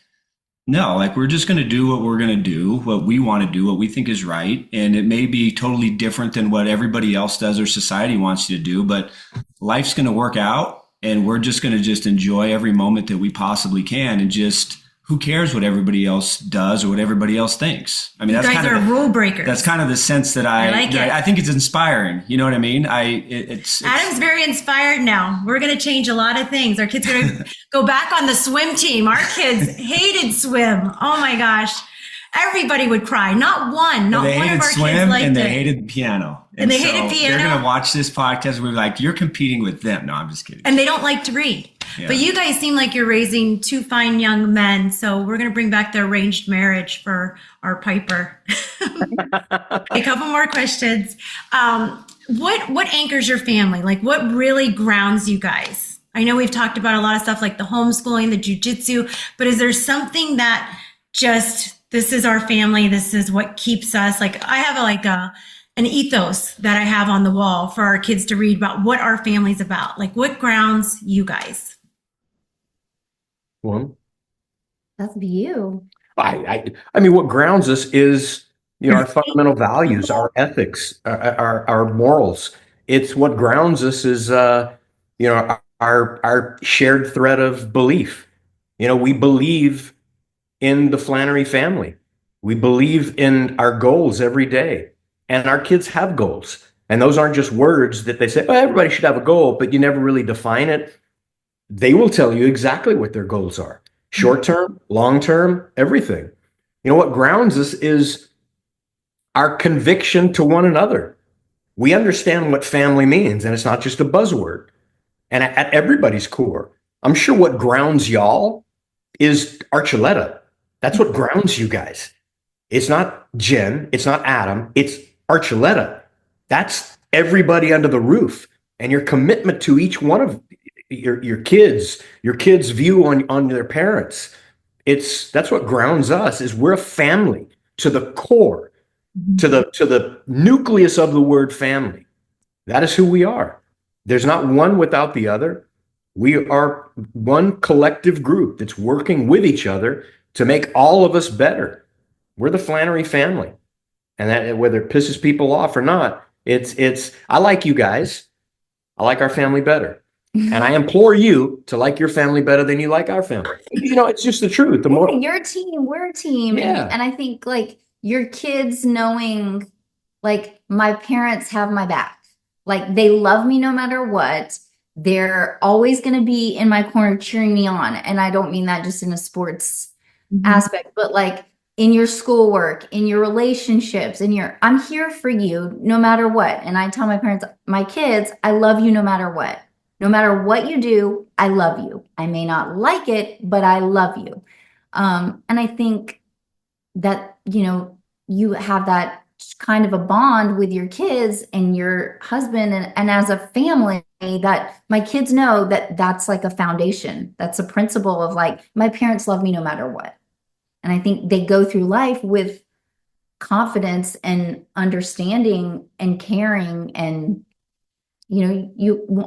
Speaker 4: no, like we're just going to do what we're going to do, what we want to do, what we think is right. And it may be totally different than what everybody else does or society wants you to do, but life's going to work out and we're just going to just enjoy every moment that we possibly can. And just who cares what everybody else does or what everybody else thinks? I mean,
Speaker 1: that's kind of rule breakers.
Speaker 4: That's kind of the sense that I think it's inspiring. You know what I mean? It's
Speaker 1: Adam's very inspired now. We're going to change a lot of things. Our kids are going to go back on the swim team. Our kids hated swim. Oh my gosh. Everybody would cry. Not one of our kids liked it.
Speaker 4: And they hated piano.
Speaker 1: And they hated piano.
Speaker 4: They're going to watch this podcast. We're like, you're competing with them. No, I'm just kidding.
Speaker 1: And they don't like to read. Yeah. But you guys seem like you're raising 2 fine young men. So we're going to bring back the arranged marriage for our Piper. A couple more questions. What anchors your family? Like what really grounds you guys? I know we've talked about a lot of stuff like the homeschooling, the JiuJitsu, but is there something that just, this is our family, this is what keeps us? Like I have an ethos that I have on the wall for our kids to read about what our family's about. Like what grounds you guys?
Speaker 2: One.
Speaker 3: That's you.
Speaker 2: I mean, what grounds us is, our fundamental values, our ethics, our morals. It's what grounds us is, our shared thread of belief. We believe in the Flanery family. We believe in our goals every day. And our kids have goals. And those aren't just words that they say, oh, everybody should have a goal, but you never really define it. They will tell you exactly what their goals are. Short term, long term, everything. What grounds us is our conviction to one another. We understand what family means, and it's not just a buzzword. And at everybody's core, I'm sure what grounds y'all is Archuleta. That's what grounds you guys. It's not Jen, it's not Adam, it's Archuleta. That's everybody under the roof. And your commitment to each one of your kids' view on their parents. That's what grounds us, is we're a family to the core, to the nucleus of the word family. That is who we are. There's not one without the other. We are one collective group that's working with each other to make all of us better. We're the Flanery family. And that, whether it pisses people off or not, I like you guys. I like our family better. And I implore you to like your family better than you like our family. It's just the truth. The more
Speaker 3: you're a team, we're a team.
Speaker 2: Yeah.
Speaker 3: And I think like your kids knowing like my parents have my back. Like they love me no matter what. They're always going to be in my corner cheering me on. And I don't mean that just in a sports aspect, but like in your schoolwork, in your relationships, I'm here for you no matter what. And I tell my parents, my kids, I love you no matter what. No matter what you do, I love you. I may not like it, but I love you. And I think that, you have that kind of a bond with your kids and your husband and as a family, that my kids know that that's like a foundation. That's a principle of like, my parents love me no matter what. And I think they go through life with confidence and understanding and caring and,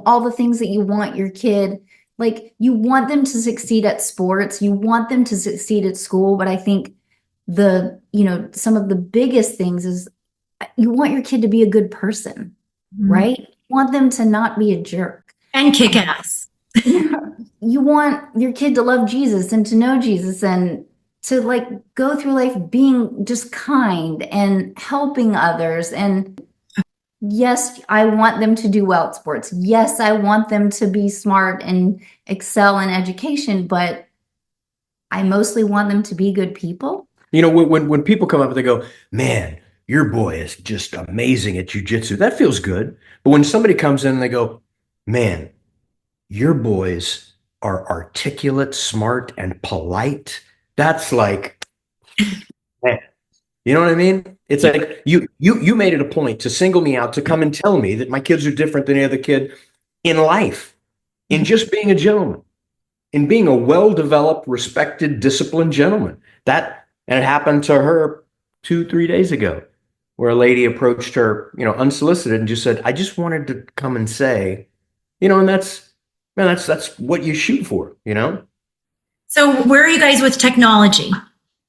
Speaker 3: all the things that you want your kid, like you want them to succeed at sports, you want them to succeed at school. But I think some of the biggest things is you want your kid to be a good person, right? You want them to not be a jerk.
Speaker 1: And kick ass.
Speaker 3: You want your kid to love Jesus and to know Jesus and to like go through life being just kind and helping others. And yes, I want them to do well at sports. Yes, I want them to be smart and excel in education, but I mostly want them to be good people.
Speaker 2: When people come up and they go, man, your boy is just amazing at jiu-jitsu, that feels good. But when somebody comes in and they go, man, your boys are articulate, smart, and polite, that's like, man. You know what I mean? It's like you made it a point to single me out, to come and tell me that my kids are different than any other kid in life, in just being a gentleman, in being a well-developed, respected, disciplined gentleman. And it happened to her 2-3 days ago, where a lady approached her, unsolicited, and just said, I just wanted to come and say, and that's what you shoot for,
Speaker 1: So where are you guys with technology?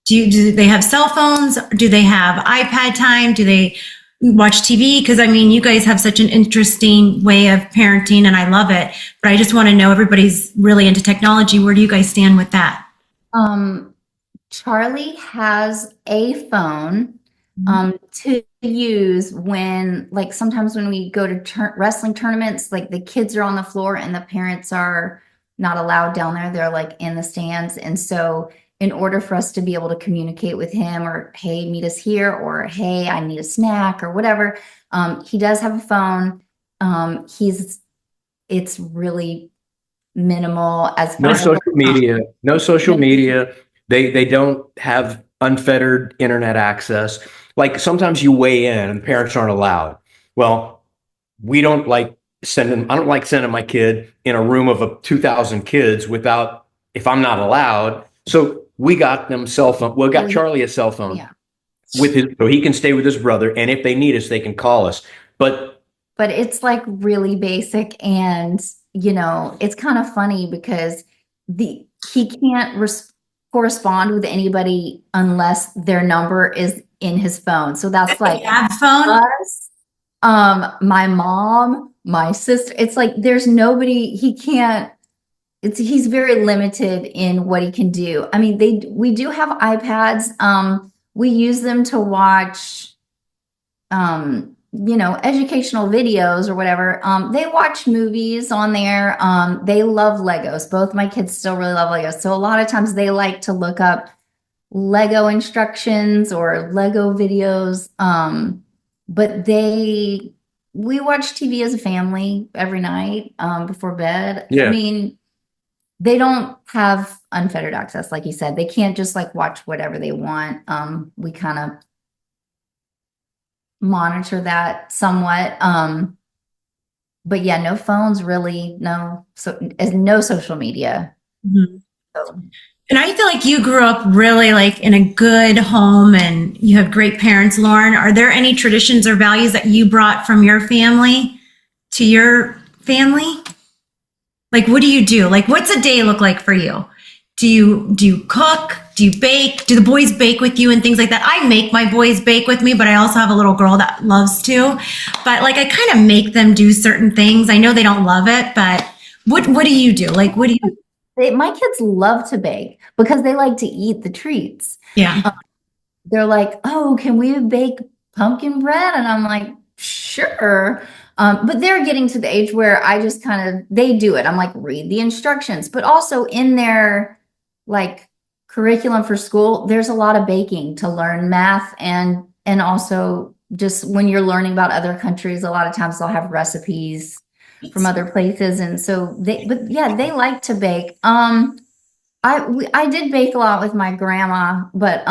Speaker 1: Do they have cell phones? Do they have iPad time? Do they watch TV? Because you guys have such an interesting way of parenting and I love it. But I just want to know, everybody's really into technology. Where do you guys stand with that?
Speaker 3: Charlie has a phone to use when, like, sometimes when we go to wrestling tournaments, like the kids are on the floor and the parents are not allowed down there. They're like in the stands. And so in order for us to be able to communicate with him or, hey, meet us here, or, hey, I need a snack or whatever, he does have a phone. It's really minimal as
Speaker 2: no social media. They don't have unfettered internet access. Like sometimes you weigh in and parents aren't allowed. Well, I don't like sending my kid in a room of 2,000 kids if I'm not allowed. So we got them cell phone. Well, we got Charlie a cell phone so he can stay with his brother. And if they need us, they can call us. But
Speaker 3: it's like really basic. And, it's kind of funny because he can't correspond with anybody unless their number is in his phone. So that's like us, my mom, my sister. It's like there's nobody. He's very limited in what he can do. We do have iPads. We use them to watch educational videos or whatever. They watch movies on there. They love Legos. Both my kids still really love Legos. So a lot of times they like to look up Lego instructions or Lego videos. But they we watch TV as a family every night before bed.
Speaker 2: Yeah.
Speaker 3: I mean, they don't have unfettered access, like you said. They can't just like watch whatever they want. We kind of monitor that somewhat. But yeah, no phones really, no social media.
Speaker 1: Mhm.
Speaker 3: So,
Speaker 1: And I feel like you grew up really like in a good home and you have great parents, Lauren. Are there any traditions or values that you brought from your family to your family? Like, what do you do? Like, what's a day look like for you? Do you cook? Do you bake? Do the boys bake with you and things like that? I make my boys bake with me, but I also have a little girl that loves to. But like, I kind of make them do certain things. I know they don't love it, but what do you do? Like, what do you?
Speaker 3: my kids love to bake because they like to eat the treats.
Speaker 1: Yeah.
Speaker 3: They're like, oh, can we bake pumpkin bread? And I'm like, sure. But they're getting to the age where I just they do it. I'm like, read the instructions. But also in their like curriculum for school, there's a lot of baking to learn math and also just when you're learning about other countries, a lot of times they'll have recipes from other places. And so they like to bake. I did bake a lot with my grandma, but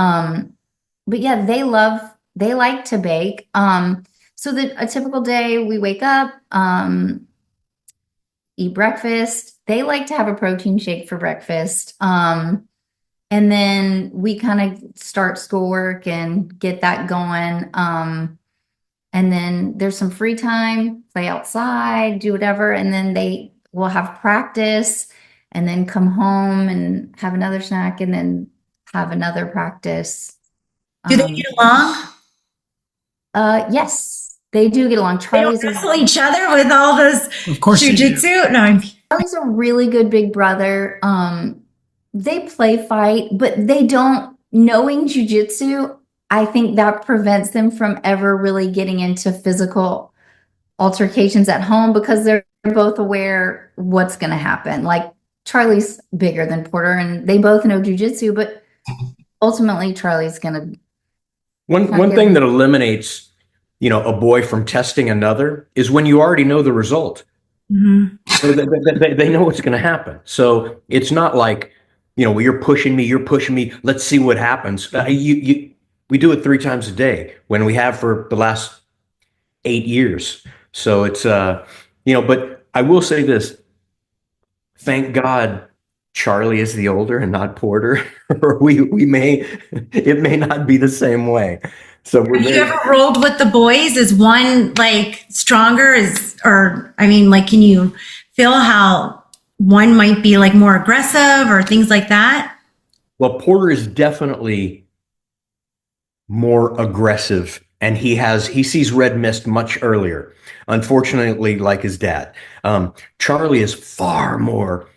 Speaker 3: yeah, they like to bake. So a typical day, we wake up, eat breakfast. They like to have a protein shake for breakfast. And then we kind of start schoolwork and get that going. And then there's some free time, play outside, do whatever. And then they will have practice and then come home and have another snack and then have another practice.
Speaker 1: Do they get along?
Speaker 3: Yes, they do get along.
Speaker 1: They don't wrestle each other with all this
Speaker 4: Of course they do.
Speaker 1: jujitsu? No.
Speaker 3: Charlie's a really good big brother. They play fight, but they don't. Knowing jujitsu, I think that prevents them from ever really getting into physical altercations at home because they're both aware what's going to happen. Like Charlie's bigger than Porter, and they both know jujitsu, but ultimately Charlie's going to.
Speaker 2: One thing that eliminates, a boy from testing another is when you already know the result.
Speaker 1: Mm-hmm.
Speaker 2: So they know what's going to happen. So it's not like, well, you're pushing me. Let's see what happens. We do it 3 times a day when we have for the last 8 years. So it's, but I will say this. Thank God Charlie is the older and not Porter, or it may not be the same way. So
Speaker 1: Have you ever rolled with the boys? Is one like stronger? Can you feel how one might be like more aggressive or things like that?
Speaker 2: Well, Porter is definitely more aggressive, and he sees red mist much earlier. Unfortunately, like his dad, Charlie is far more.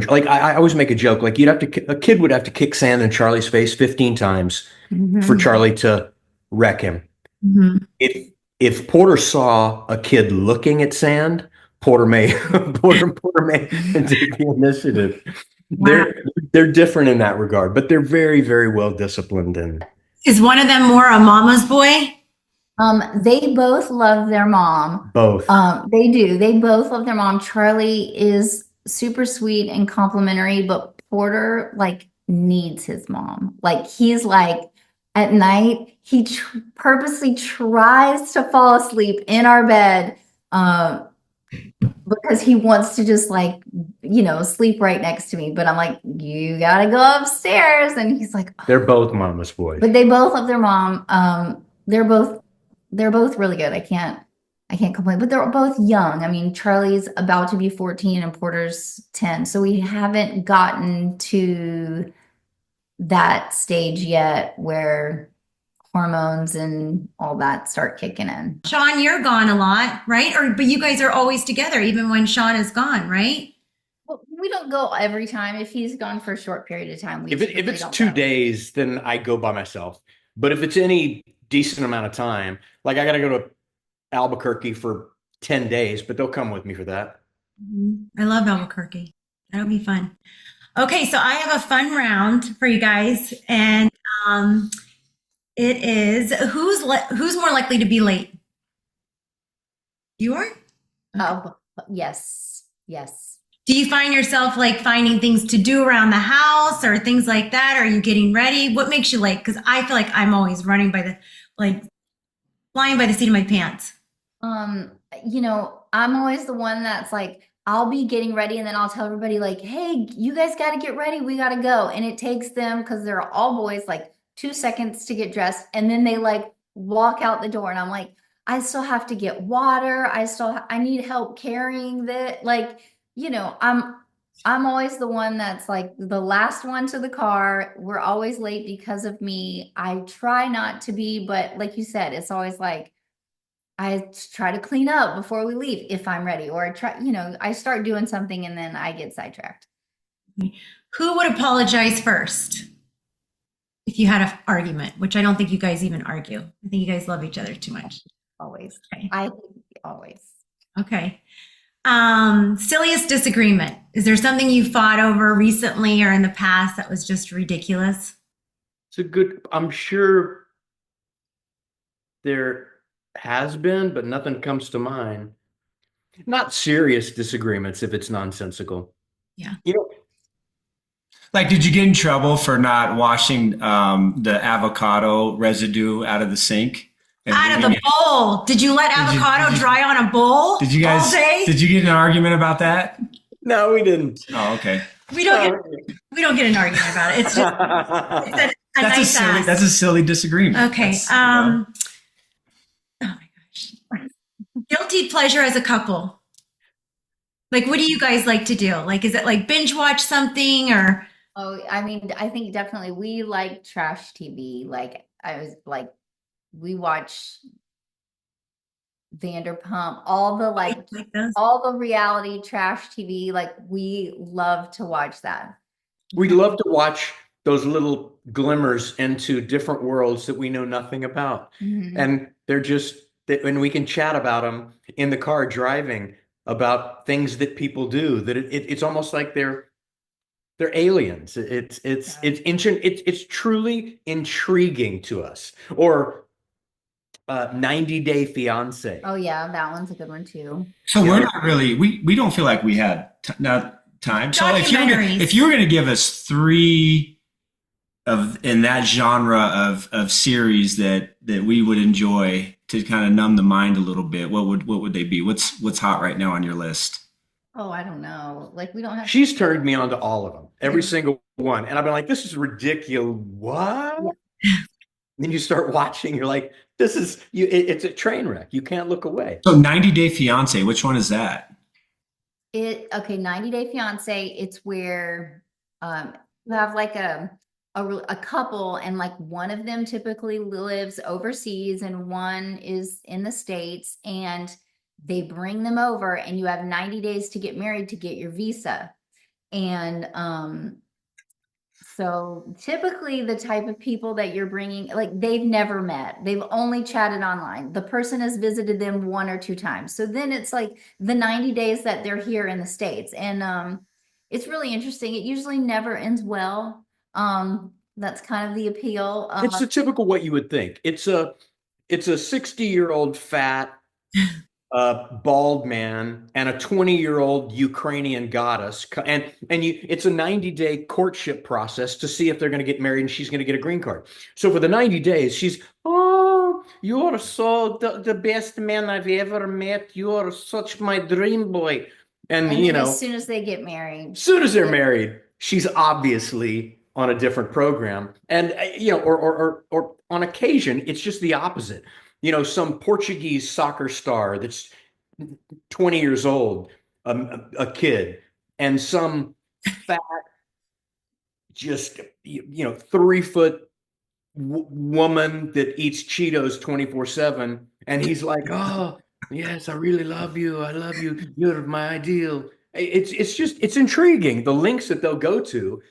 Speaker 2: Like I always make a joke, like a kid would have to kick sand in Charlie's face 15 times for Charlie to wreck him.
Speaker 1: Mm-hmm.
Speaker 2: If Porter saw a kid looking at sand, Porter may take the initiative.
Speaker 1: Wow.
Speaker 2: They're different in that regard, but they're very, very well disciplined. And
Speaker 1: is one of them more a mama's boy?
Speaker 3: They both love their mom.
Speaker 2: Both.
Speaker 3: They do. They both love their mom. Charlie is super sweet and complimentary, but Porter needs his mom. He's at night, he purposely tries to fall asleep in our bed because he wants to just sleep right next to me. But I'm like, you gotta go upstairs. And he's like, oh.
Speaker 2: They're both mama's boys.
Speaker 3: But they both love their mom. They're both really good. I can't complain, but they're both young. I mean, Charlie's about to be 14 and Porter's 10. So we haven't gotten to that stage yet where hormones and all that start kicking in.
Speaker 1: Sean, you're gone a lot, right? But you guys are always together, even when Sean is gone, right?
Speaker 3: Well, we don't go every time. If he's gone for a short period of time,
Speaker 2: if it's 2 days, then I go by myself. But if it's any decent amount of time, I got to go to Albuquerque for 10 days, but they'll come with me for that.
Speaker 1: I love Albuquerque. That'll be fun. Okay, so I have a fun round for you guys, and it is who's more likely to be late? You are?
Speaker 3: Oh, yes. Yes.
Speaker 1: Do you find yourself like finding things to do around the house or things like that? Are you getting ready? What makes you like, because I feel like I'm always running by the, like flying by the seat of my pants.
Speaker 3: You know, I'm always the one that's like, I'll be getting ready and then I'll tell everybody like, hey, you guys got to get ready. We got to go. And it takes them, because they're all boys, like 2 seconds to get dressed. And then they like walk out the door. And I'm like, I still have to get water. I need help carrying that. Like, you know, I'm always the one that's like the last one to the car. We're always late because of me. I try not to be, but like you said, it's always like, I try to clean up before we leave if I'm ready, or I start doing something and then I get sidetracked.
Speaker 1: Who would apologize first if you had an argument, which I don't think you guys even argue. I think you guys love each other too much.
Speaker 3: Always.
Speaker 1: Okay.
Speaker 3: Always.
Speaker 1: Okay. Silliest disagreement. Is there something you fought over recently or in the past that was just ridiculous?
Speaker 2: I'm sure there has been, but nothing comes to mind. Not serious disagreements if it's nonsensical.
Speaker 1: Yeah.
Speaker 4: Like, did you get in trouble for not washing the avocado residue out of the sink?
Speaker 1: Out of the bowl. Did you let avocado dry on a bowl
Speaker 4: did you guys,
Speaker 1: all day?
Speaker 4: Did you get in an argument about that?
Speaker 2: No, we didn't.
Speaker 4: Oh, okay.
Speaker 1: We don't get an argument about it. It's just
Speaker 4: that's a silly disagreement.
Speaker 1: Okay. Oh my gosh. Guilty pleasure as a couple. Like, what do you guys like to do? Like, is it like binge watch something or?
Speaker 3: Oh, I mean, I think definitely we like trash TV. Like, we watch Vanderpump, all the reality trash TV. Like, we love to watch that.
Speaker 2: We love to watch those little glimmers into different worlds that we know nothing about.
Speaker 3: Mm-hmm.
Speaker 2: And and we can chat about them in the car driving about things that people do, that it's almost like they're aliens. It's truly intriguing to us. Or 90 Day Fiance.
Speaker 3: Oh yeah, that one's a good one too.
Speaker 4: So we're not really, we don't feel like we had time. So if you were going to give us 3 in that genre of series that we would enjoy to kind of numb the mind a little bit, what would they be? What's hot right now on your list?
Speaker 3: Oh, I don't know. Like, we don't have.
Speaker 2: She's turned me on to all of them, every single one, and I've been like, this is ridiculous. What? Yeah. Then you start watching, you're like, this is you. It's a train wreck. You can't look away.
Speaker 4: So 90 Day Fiance, which one is that?
Speaker 3: 90 Day Fiance. It's where you have like a couple, and like one of them typically lives overseas and one is in the States, and they bring them over and you have 90 days to get married to get your visa. And so typically the type of people that you're bringing, like, they've never met, they've only chatted online, the person has visited them 1 or 2 times, so then it's like the 90 days that they're here in the States. And it's really interesting. It usually never ends well. That's kind of the appeal.
Speaker 2: It's the typical what you would think. It's a 60-year-old fat bald man and a 20-year-old Ukrainian goddess, and it's a 90-day courtship process to see if they're going to get married and she's going to get a green card. So for the 90 days, she's, oh, you're so the best man I've ever met. You're such my dream boy. And
Speaker 3: as soon as they get married,
Speaker 2: soon as they're married, she's obviously on a different program. And or on occasion, it's just the opposite. Some Portuguese soccer star that's 20 years old, a kid, and some fat, just 3-foot woman that eats Cheetos 24/7, and he's like, oh yes, I really love you. I love you. You're my ideal. It's intriguing, the lengths that they'll go to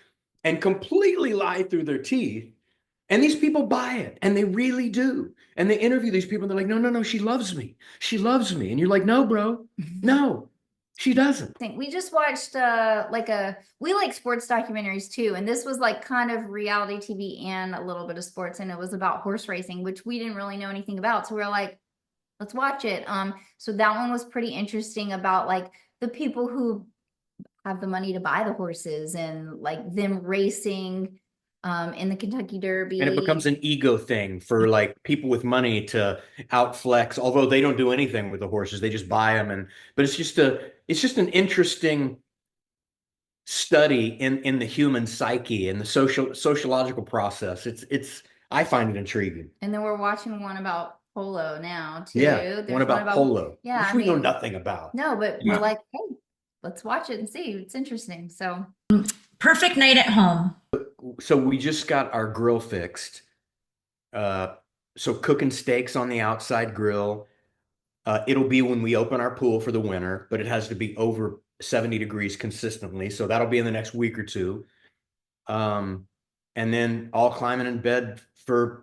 Speaker 2: and completely lie through their teeth. And these people buy it, and they really do. And they interview these people, and they're like, no, she loves me. She loves me. And you're like, no, bro, no, she doesn't.
Speaker 3: We just watched we like sports documentaries too. And this was like kind of reality TV and a little bit of sports. And it was about horse racing, which we didn't really know anything about. So we were like, let's watch it. So that one was pretty interesting about like the people who have the money to buy the horses and like them racing in the Kentucky Derby.
Speaker 2: And it becomes an ego thing for like people with money to outflex, although they don't do anything with the horses. They just buy them. But it's just an interesting study in the human psyche and the sociological process. I find it intriguing.
Speaker 3: And then we're watching one about polo now too.
Speaker 2: Yeah.
Speaker 3: There's
Speaker 2: One about polo.
Speaker 3: Yeah.
Speaker 2: Which we know nothing about.
Speaker 3: No, but we're like, hey, let's watch it and see. It's interesting. So
Speaker 1: Perfect night at home.
Speaker 2: So we just got our grill fixed. So cooking steaks on the outside grill. It'll be when we open our pool for the winter, but it has to be over 70 degrees consistently. So that'll be in the next week or two. And then all climbing in bed to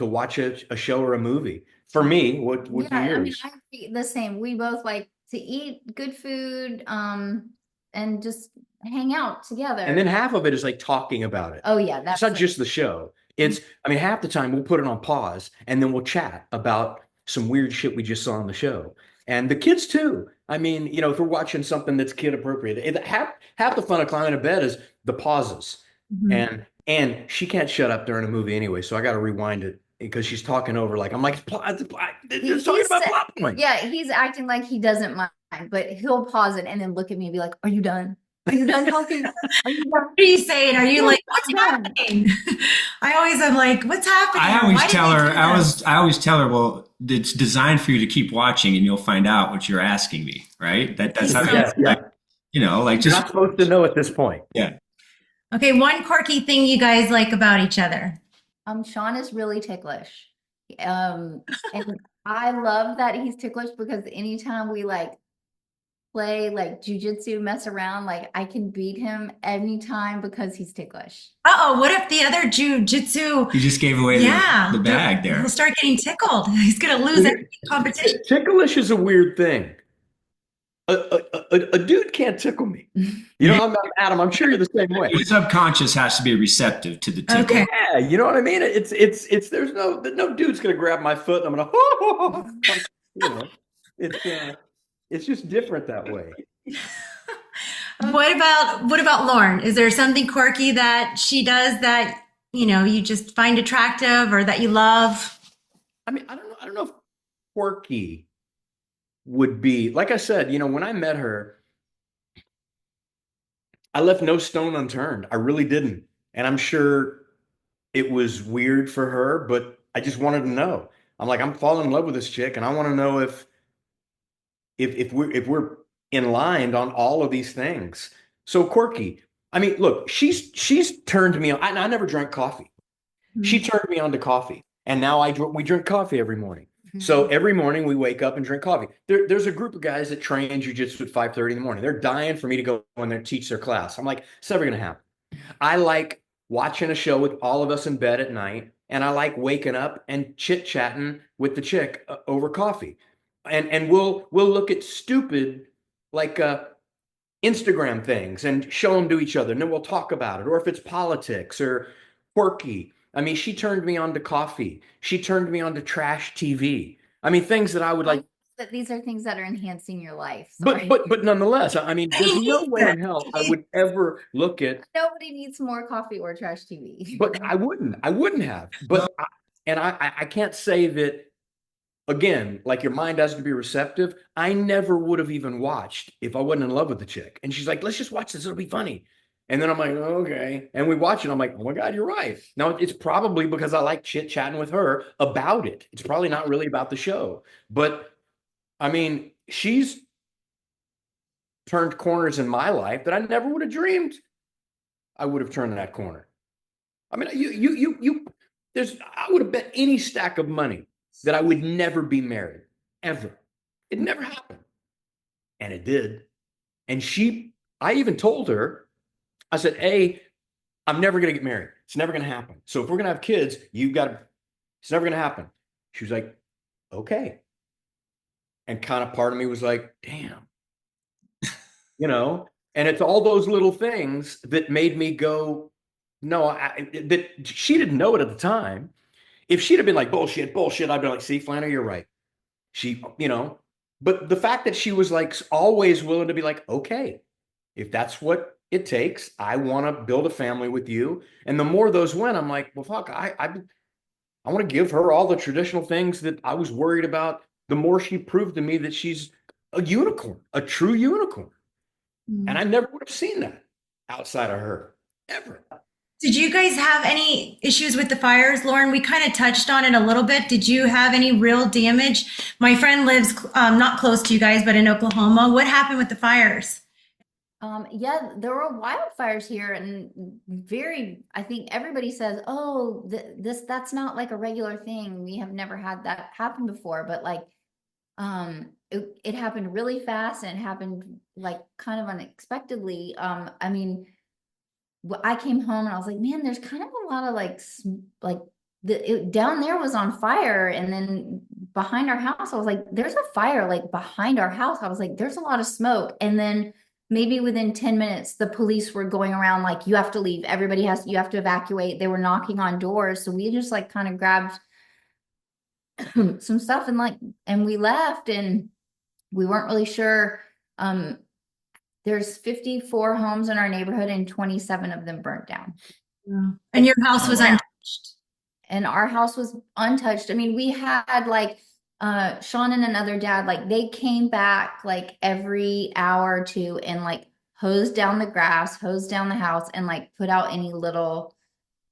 Speaker 2: watch a show or a movie. For me, what yours?
Speaker 3: I mean, I think the same. We both like to eat good food, and just hang out together.
Speaker 2: And then half of it is like talking about it.
Speaker 3: Oh yeah,
Speaker 2: it's not just the show. Half the time we'll put it on pause and then we'll chat about some weird shit we just saw on the show. And the kids too. I mean, if we're watching something that's kid appropriate, half the fun of climbing to bed is the pauses. Mm-hmm. And she can't shut up during a movie anyway, so I got to rewind it because she's talking over like, I'm like, he's talking about plot point.
Speaker 3: Yeah, he's acting like he doesn't mind, but he'll pause it and then look at me and be like, are you done? Are you done talking?
Speaker 1: What are you saying? Are you like, what's happening? I always am like, what's happening?
Speaker 4: I always tell her, well, it's designed for you to keep watching and you'll find out what you're asking me, right? That's how
Speaker 2: just
Speaker 4: you're not
Speaker 2: supposed to know at this point.
Speaker 4: Yeah.
Speaker 1: Okay, one quirky thing you guys like about each other.
Speaker 3: Sean is really ticklish. And I love that he's ticklish because anytime we like play like JiuJitsu, mess around, like I can beat him anytime because he's ticklish.
Speaker 1: What if the other JiuJitsu?
Speaker 4: You just gave away the bag there.
Speaker 1: He'll start getting tickled. He's going to lose every competition.
Speaker 2: Ticklish is a weird thing. A dude can't tickle me. I'm Adam. I'm sure you're the same way.
Speaker 4: Your subconscious has to be receptive to the tickle.
Speaker 1: Okay.
Speaker 2: Yeah, you know what I mean. It's there's no dude's gonna grab my foot and I'm gonna. It's just different that way.
Speaker 1: What about Lauren? Is there something quirky that she does that you just find attractive or that you love?
Speaker 2: I mean, I don't know if quirky would be, like I said, when I met her, I left no stone unturned. I really didn't. And I'm sure it was weird for her, but I just wanted to know. I'm like, I'm falling in love with this chick and I want to know if we're in line on all of these things. So quirky. I mean, look, she's turned me on. I never drank coffee. Mm-hmm. She turned me on to coffee. And now we drink coffee every morning. So every morning we wake up and drink coffee. There's a group of guys that train jiu-jitsu at 5:30 in the morning. They're dying for me to go in there and teach their class. I'm like, it's never going to happen. I like watching a show with all of us in bed at night. And I like waking up and chit-chatting with the chick over coffee. And we'll look at stupid like Instagram things and show them to each other. And then we'll talk about it. Or if it's politics or quirky. I mean, she turned me on to coffee. She turned me on to trash TV. I mean, things that I would like.
Speaker 3: But these are things that are enhancing your life.
Speaker 2: But nonetheless, I mean, there's no way in hell I would ever look at.
Speaker 3: Nobody needs more coffee or trash TV.
Speaker 2: But I wouldn't have. But I can't say that. Again, like your mind has to be receptive. I never would have even watched if I wasn't in love with the chick. And she's like, let's just watch this. It'll be funny. And then I'm like, okay. And we watch it. I'm like, oh my God, you're right. Now, it's probably because I like chit-chatting with her about it. It's probably not really about the show. But, I mean, she's turned corners in my life that I never would have dreamed I would have turned in that corner. I mean, I would have bet any stack of money that I would never be married, ever. It never happened. And it did. And I even told her, I said, I'm never going to get married. It's never going to happen. So if we're going to have kids, it's never going to happen. She was like, okay. And kind of part of me was like, damn, and it's all those little things that made me go, no, that she didn't know it at the time. If she'd have been like, bullshit, I'd be like, see, Flanery, you're right. She, but the fact that she was like always willing to be like, okay, if that's what it takes, I want to build a family with you. And the more those went, I'm like, well, fuck, I want to give her all the traditional things that I was worried about. The more she proved to me that she's a unicorn, a true unicorn. And I never would have seen that outside of her, ever.
Speaker 1: Did you guys have any issues with the fires, Lauren? We kind of touched on it a little bit. Did you have any real damage? My friend lives not close to you guys, but in Oklahoma. What happened with the fires?
Speaker 3: Yeah, there were wildfires here, and I think everybody says, oh, that's not like a regular thing. We have never had that happen before, but like, it happened really fast, and it happened like kind of unexpectedly. I mean, I came home and I was like, man, there's kind of a lot of down there was on fire. And then behind our house, I was like, there's a fire like behind our house. I was like, there's a lot of smoke. And then maybe within 10 minutes, the police were going around like, you have to leave. You have to evacuate. They were knocking on doors. So we just like kind of grabbed some stuff and we left, and we weren't really sure. There's 54 homes in our neighborhood, and 27 of them burnt down.
Speaker 1: Yeah. And your house was untouched.
Speaker 3: And our house was untouched. I mean, we had like Sean and another dad, like they came back like every hour or two and like hosed down the grass, hosed down the house, and like put out any little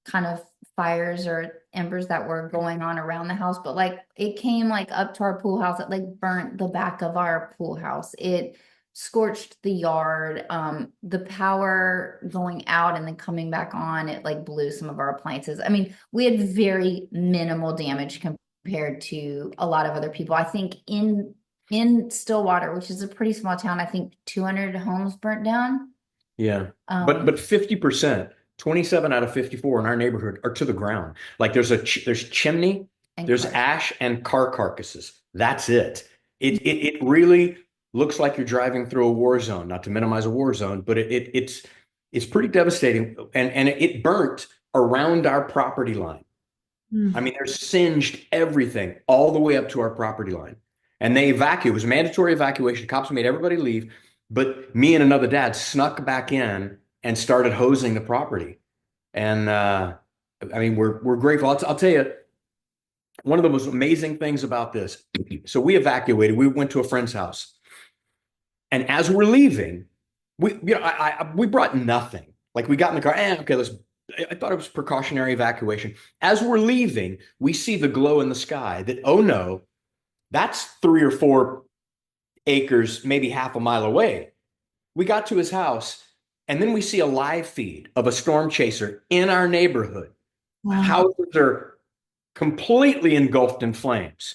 Speaker 3: kind of fires or embers that were going on around the house. But like it came like up to our pool house. It like burnt the back of our pool house. It scorched the yard. The power going out and then coming back on, it like blew some of our appliances. I mean, we had very minimal damage compared to a lot of other people. I think in Stillwater, which is a pretty small town, I think 200 homes burnt down.
Speaker 2: Yeah. But 50%, 27 out of 54 in our neighborhood are to the ground. Like there's chimney, there's ash and car carcasses. That's it. It really looks like you're driving through a war zone, not to minimize a war zone, but it's pretty devastating. And it burnt around our property line. I mean, they're singed everything all the way up to our property line. And they evacuated. It was mandatory evacuation. Cops made everybody leave. But me and another dad snuck back in and started hosing the property. And I mean, we're grateful. I'll tell you, one of the most amazing things about this. So we evacuated. We went to a friend's house. And as we're leaving, we brought nothing. Like we got in the car, okay, I thought it was precautionary evacuation. As we're leaving, we see the glow in the sky that, oh no, that's 3 or 4 acres, maybe half a mile away. We got to his house, and then we see a live feed of a storm chaser in our neighborhood. Wow. Houses are completely engulfed in flames.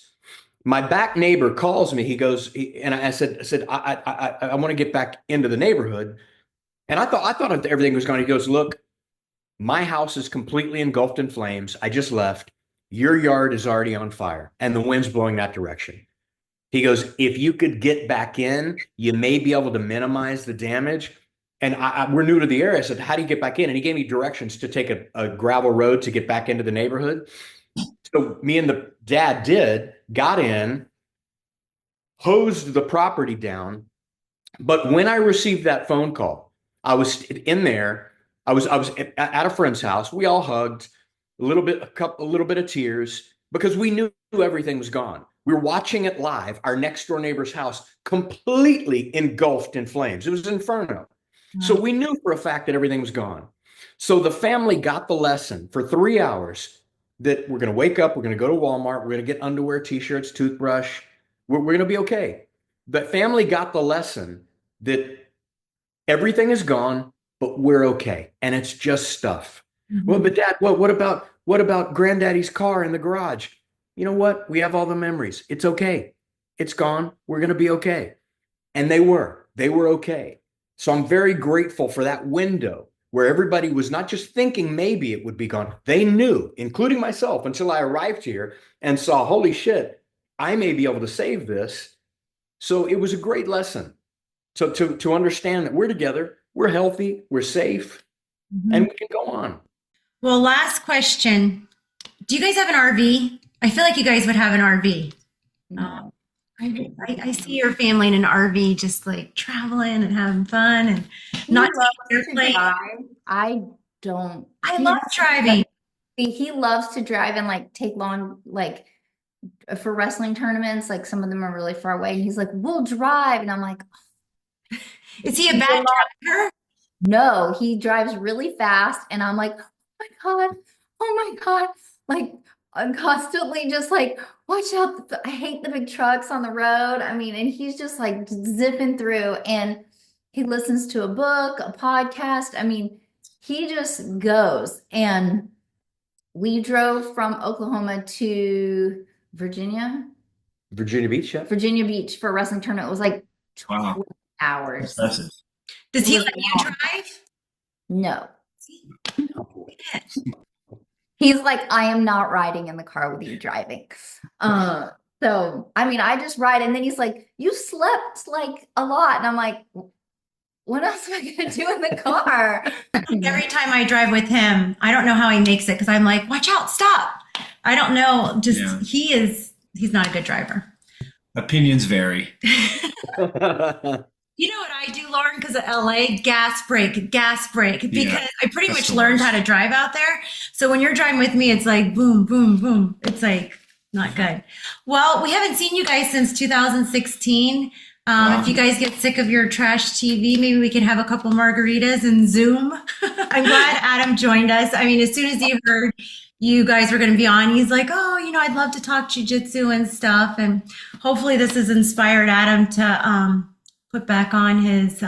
Speaker 2: My back neighbor calls me. He goes, and I said, I want to get back into the neighborhood. And I thought everything was gone. He goes, look, my house is completely engulfed in flames. I just left. Your yard is already on fire, and the wind's blowing that direction. He goes, if you could get back in, you may be able to minimize the damage. And we're new to the area. I said, how do you get back in? And he gave me directions to take a gravel road to get back into the neighborhood. So me and the dad got in, hosed the property down. But when I received that phone call, I was in there. I was at a friend's house. We all hugged, a little bit of tears, because we knew everything was gone. We were watching it live. Our next door neighbor's house completely engulfed in flames. It was inferno. So we knew for a fact that everything was gone. So the family got the lesson for 3 hours that we're going to wake up, we're going to go to Walmart, we're going to get underwear, t-shirts, toothbrush. We're going to be okay. The family got the lesson that everything is gone, but we're okay. And it's just stuff. Mm-hmm. Well, but Dad, what about granddaddy's car in the garage? You know what? We have all the memories. It's okay. It's gone. We're going to be okay. And they were okay. So I'm very grateful for that window where everybody was not just thinking maybe it would be gone. They knew, including myself, until I arrived here and saw, holy shit, I may be able to save this. So it was a great lesson to understand that we're together, we're healthy, we're safe, and we can go on.
Speaker 1: Well, last question. Do you guys have an RV? I feel like you guys would have an RV.
Speaker 3: No.
Speaker 1: I see your family in an RV just like traveling and having fun and not taking airplane.
Speaker 3: I don't.
Speaker 1: I love driving.
Speaker 3: He loves to drive and like take long, like for wrestling tournaments, like some of them are really far away. And he's like, we'll drive. And I'm like,
Speaker 1: is he a bad driver?
Speaker 3: No, he drives really fast. And I'm like, oh my God. Like, I'm constantly just like, watch out. I hate the big trucks on the road. I mean, and he's just like zipping through, and he listens to a book, a podcast. I mean, he just goes. And we drove from Oklahoma to Virginia
Speaker 2: Beach, yeah.
Speaker 3: Virginia Beach for a wrestling tournament. It was like 12 hours.
Speaker 4: Impressive.
Speaker 1: Does he let you drive?
Speaker 3: No. He's like, I am not riding in the car with you driving. So, I mean, I just ride. And then he's like, you slept like a lot. And I'm like, what else am I going to do in the car?
Speaker 1: Every time I drive with him, I don't know how he makes it because I'm like, watch out, stop. I don't know. Just he's not a good driver.
Speaker 4: Opinions vary.
Speaker 1: You know what I do, Lauren, because of LA? Gas brake, because I pretty much learned how to drive out there. So when you're driving with me, it's like boom, boom, boom. It's like not good. Well, we haven't seen you guys since 2016. If you guys get sick of your trash TV, maybe we can have a couple margaritas and Zoom. I'm glad Adam joined us. I mean, as soon as he heard you guys were going to be on, he's like, oh, I'd love to talk jiu-jitsu and stuff. And hopefully this has inspired Adam to put back on his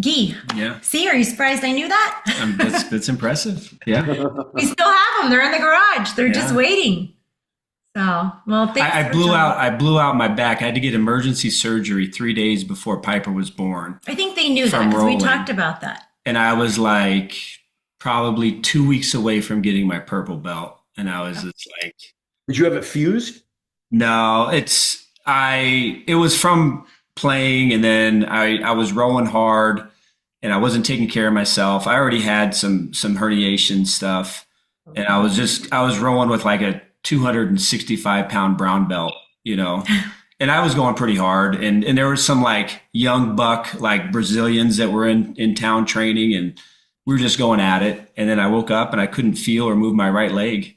Speaker 1: gi. Yeah. See, are you surprised I knew that?
Speaker 4: That's impressive. Yeah.
Speaker 1: We still have them. They're in the garage. They're just waiting. So, well,
Speaker 4: I blew out my back. I had to get emergency surgery 3 days before Piper was born.
Speaker 1: I think they knew that because we talked about that.
Speaker 4: And I was like probably 2 weeks away from getting my purple belt. And I was just like,
Speaker 2: did you have it fused?
Speaker 4: No, it was from playing, and then I was rolling hard and I wasn't taking care of myself. I already had some herniation stuff, and I was rolling with like a 265-pound brown belt, and I was going pretty hard, and there was some like young buck like Brazilians that were in town training, and we were just going at it. And then I woke up and I couldn't feel or move my right leg.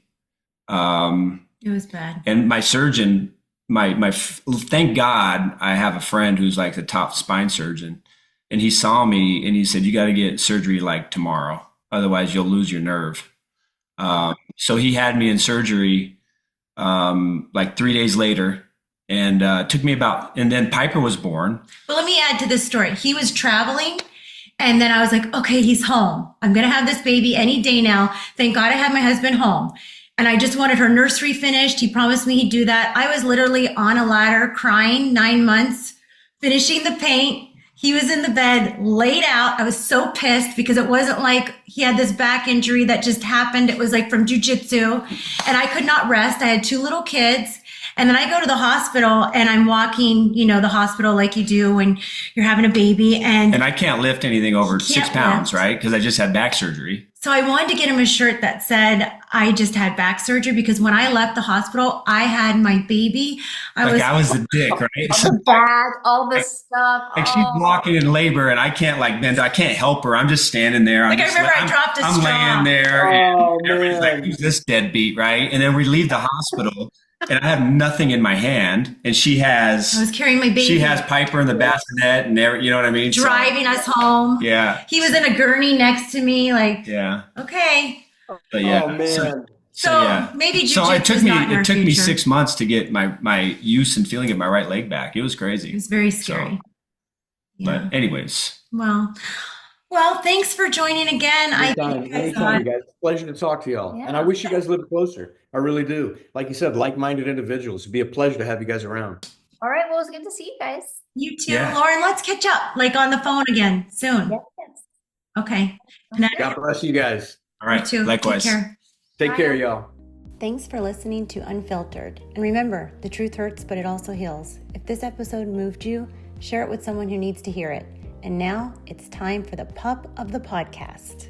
Speaker 1: It was bad.
Speaker 4: And my surgeon, thank God I have a friend who's like the top spine surgeon, and he saw me and he said, you got to get surgery like tomorrow. Otherwise you'll lose your nerve. So he had me in surgery, like 3 days later, and took me and then Piper was born.
Speaker 1: Well, let me add to this story. He was traveling, and then I was like, okay, he's home. I'm going to have this baby any day now. Thank God I had my husband home. And I just wanted her nursery finished. He promised me he'd do that. I was literally on a ladder crying 9 months, finishing the paint. He was in the bed, laid out. I was so pissed because it wasn't like he had this back injury that just happened. It was like from jiu-jitsu, and I could not rest. I had 2 little kids. And then I go to the hospital, and I'm walking, the hospital like you do when you're having a baby. And
Speaker 4: I can't lift anything over 6 pounds, right? Because I just had back surgery.
Speaker 1: So I wanted to get him a shirt that said, I just had back surgery, because when I left the hospital, I had my baby. I was
Speaker 4: the dick, right?
Speaker 3: The bag, all this stuff.
Speaker 4: Like she's walking in labor, and I can't like bend. I can't help her. I'm just standing there.
Speaker 1: I remember I dropped a straw.
Speaker 4: I'm laying there, and everybody's like, who's this deadbeat, right? And then we leave the hospital, and I have nothing in my hand, and I was carrying my baby. She has Piper in the bassinet, and you know what I mean?
Speaker 1: Driving us home.
Speaker 4: Yeah.
Speaker 1: He was in a gurney next to me, like,
Speaker 4: yeah.
Speaker 1: Okay.
Speaker 4: But yeah.
Speaker 2: Oh man.
Speaker 1: So maybe jiu-jitsu
Speaker 4: it took me 6 months to get my use and feeling of my right leg back. It was crazy.
Speaker 1: It was very scary.
Speaker 4: But anyways.
Speaker 1: Well, thanks for joining again.
Speaker 2: Anytime, you guys. Pleasure to talk to y'all. Yeah. And I wish you guys lived closer. I really do. Like you said, like-minded individuals. It'd be a pleasure to have you guys around.
Speaker 3: All right. Well, it was good to see you guys.
Speaker 1: You too. Yeah. Lauren, let's catch up, like on the phone again soon. Yes. Okay.
Speaker 2: God bless you guys.
Speaker 4: All right.
Speaker 1: You too.
Speaker 4: Likewise.
Speaker 2: Take care, y'all.
Speaker 1: Thanks for listening to Unfiltered. And remember, the truth hurts, but it also heals. If this episode moved you, share it with someone who needs to hear it. And now it's time for the pup of the podcast.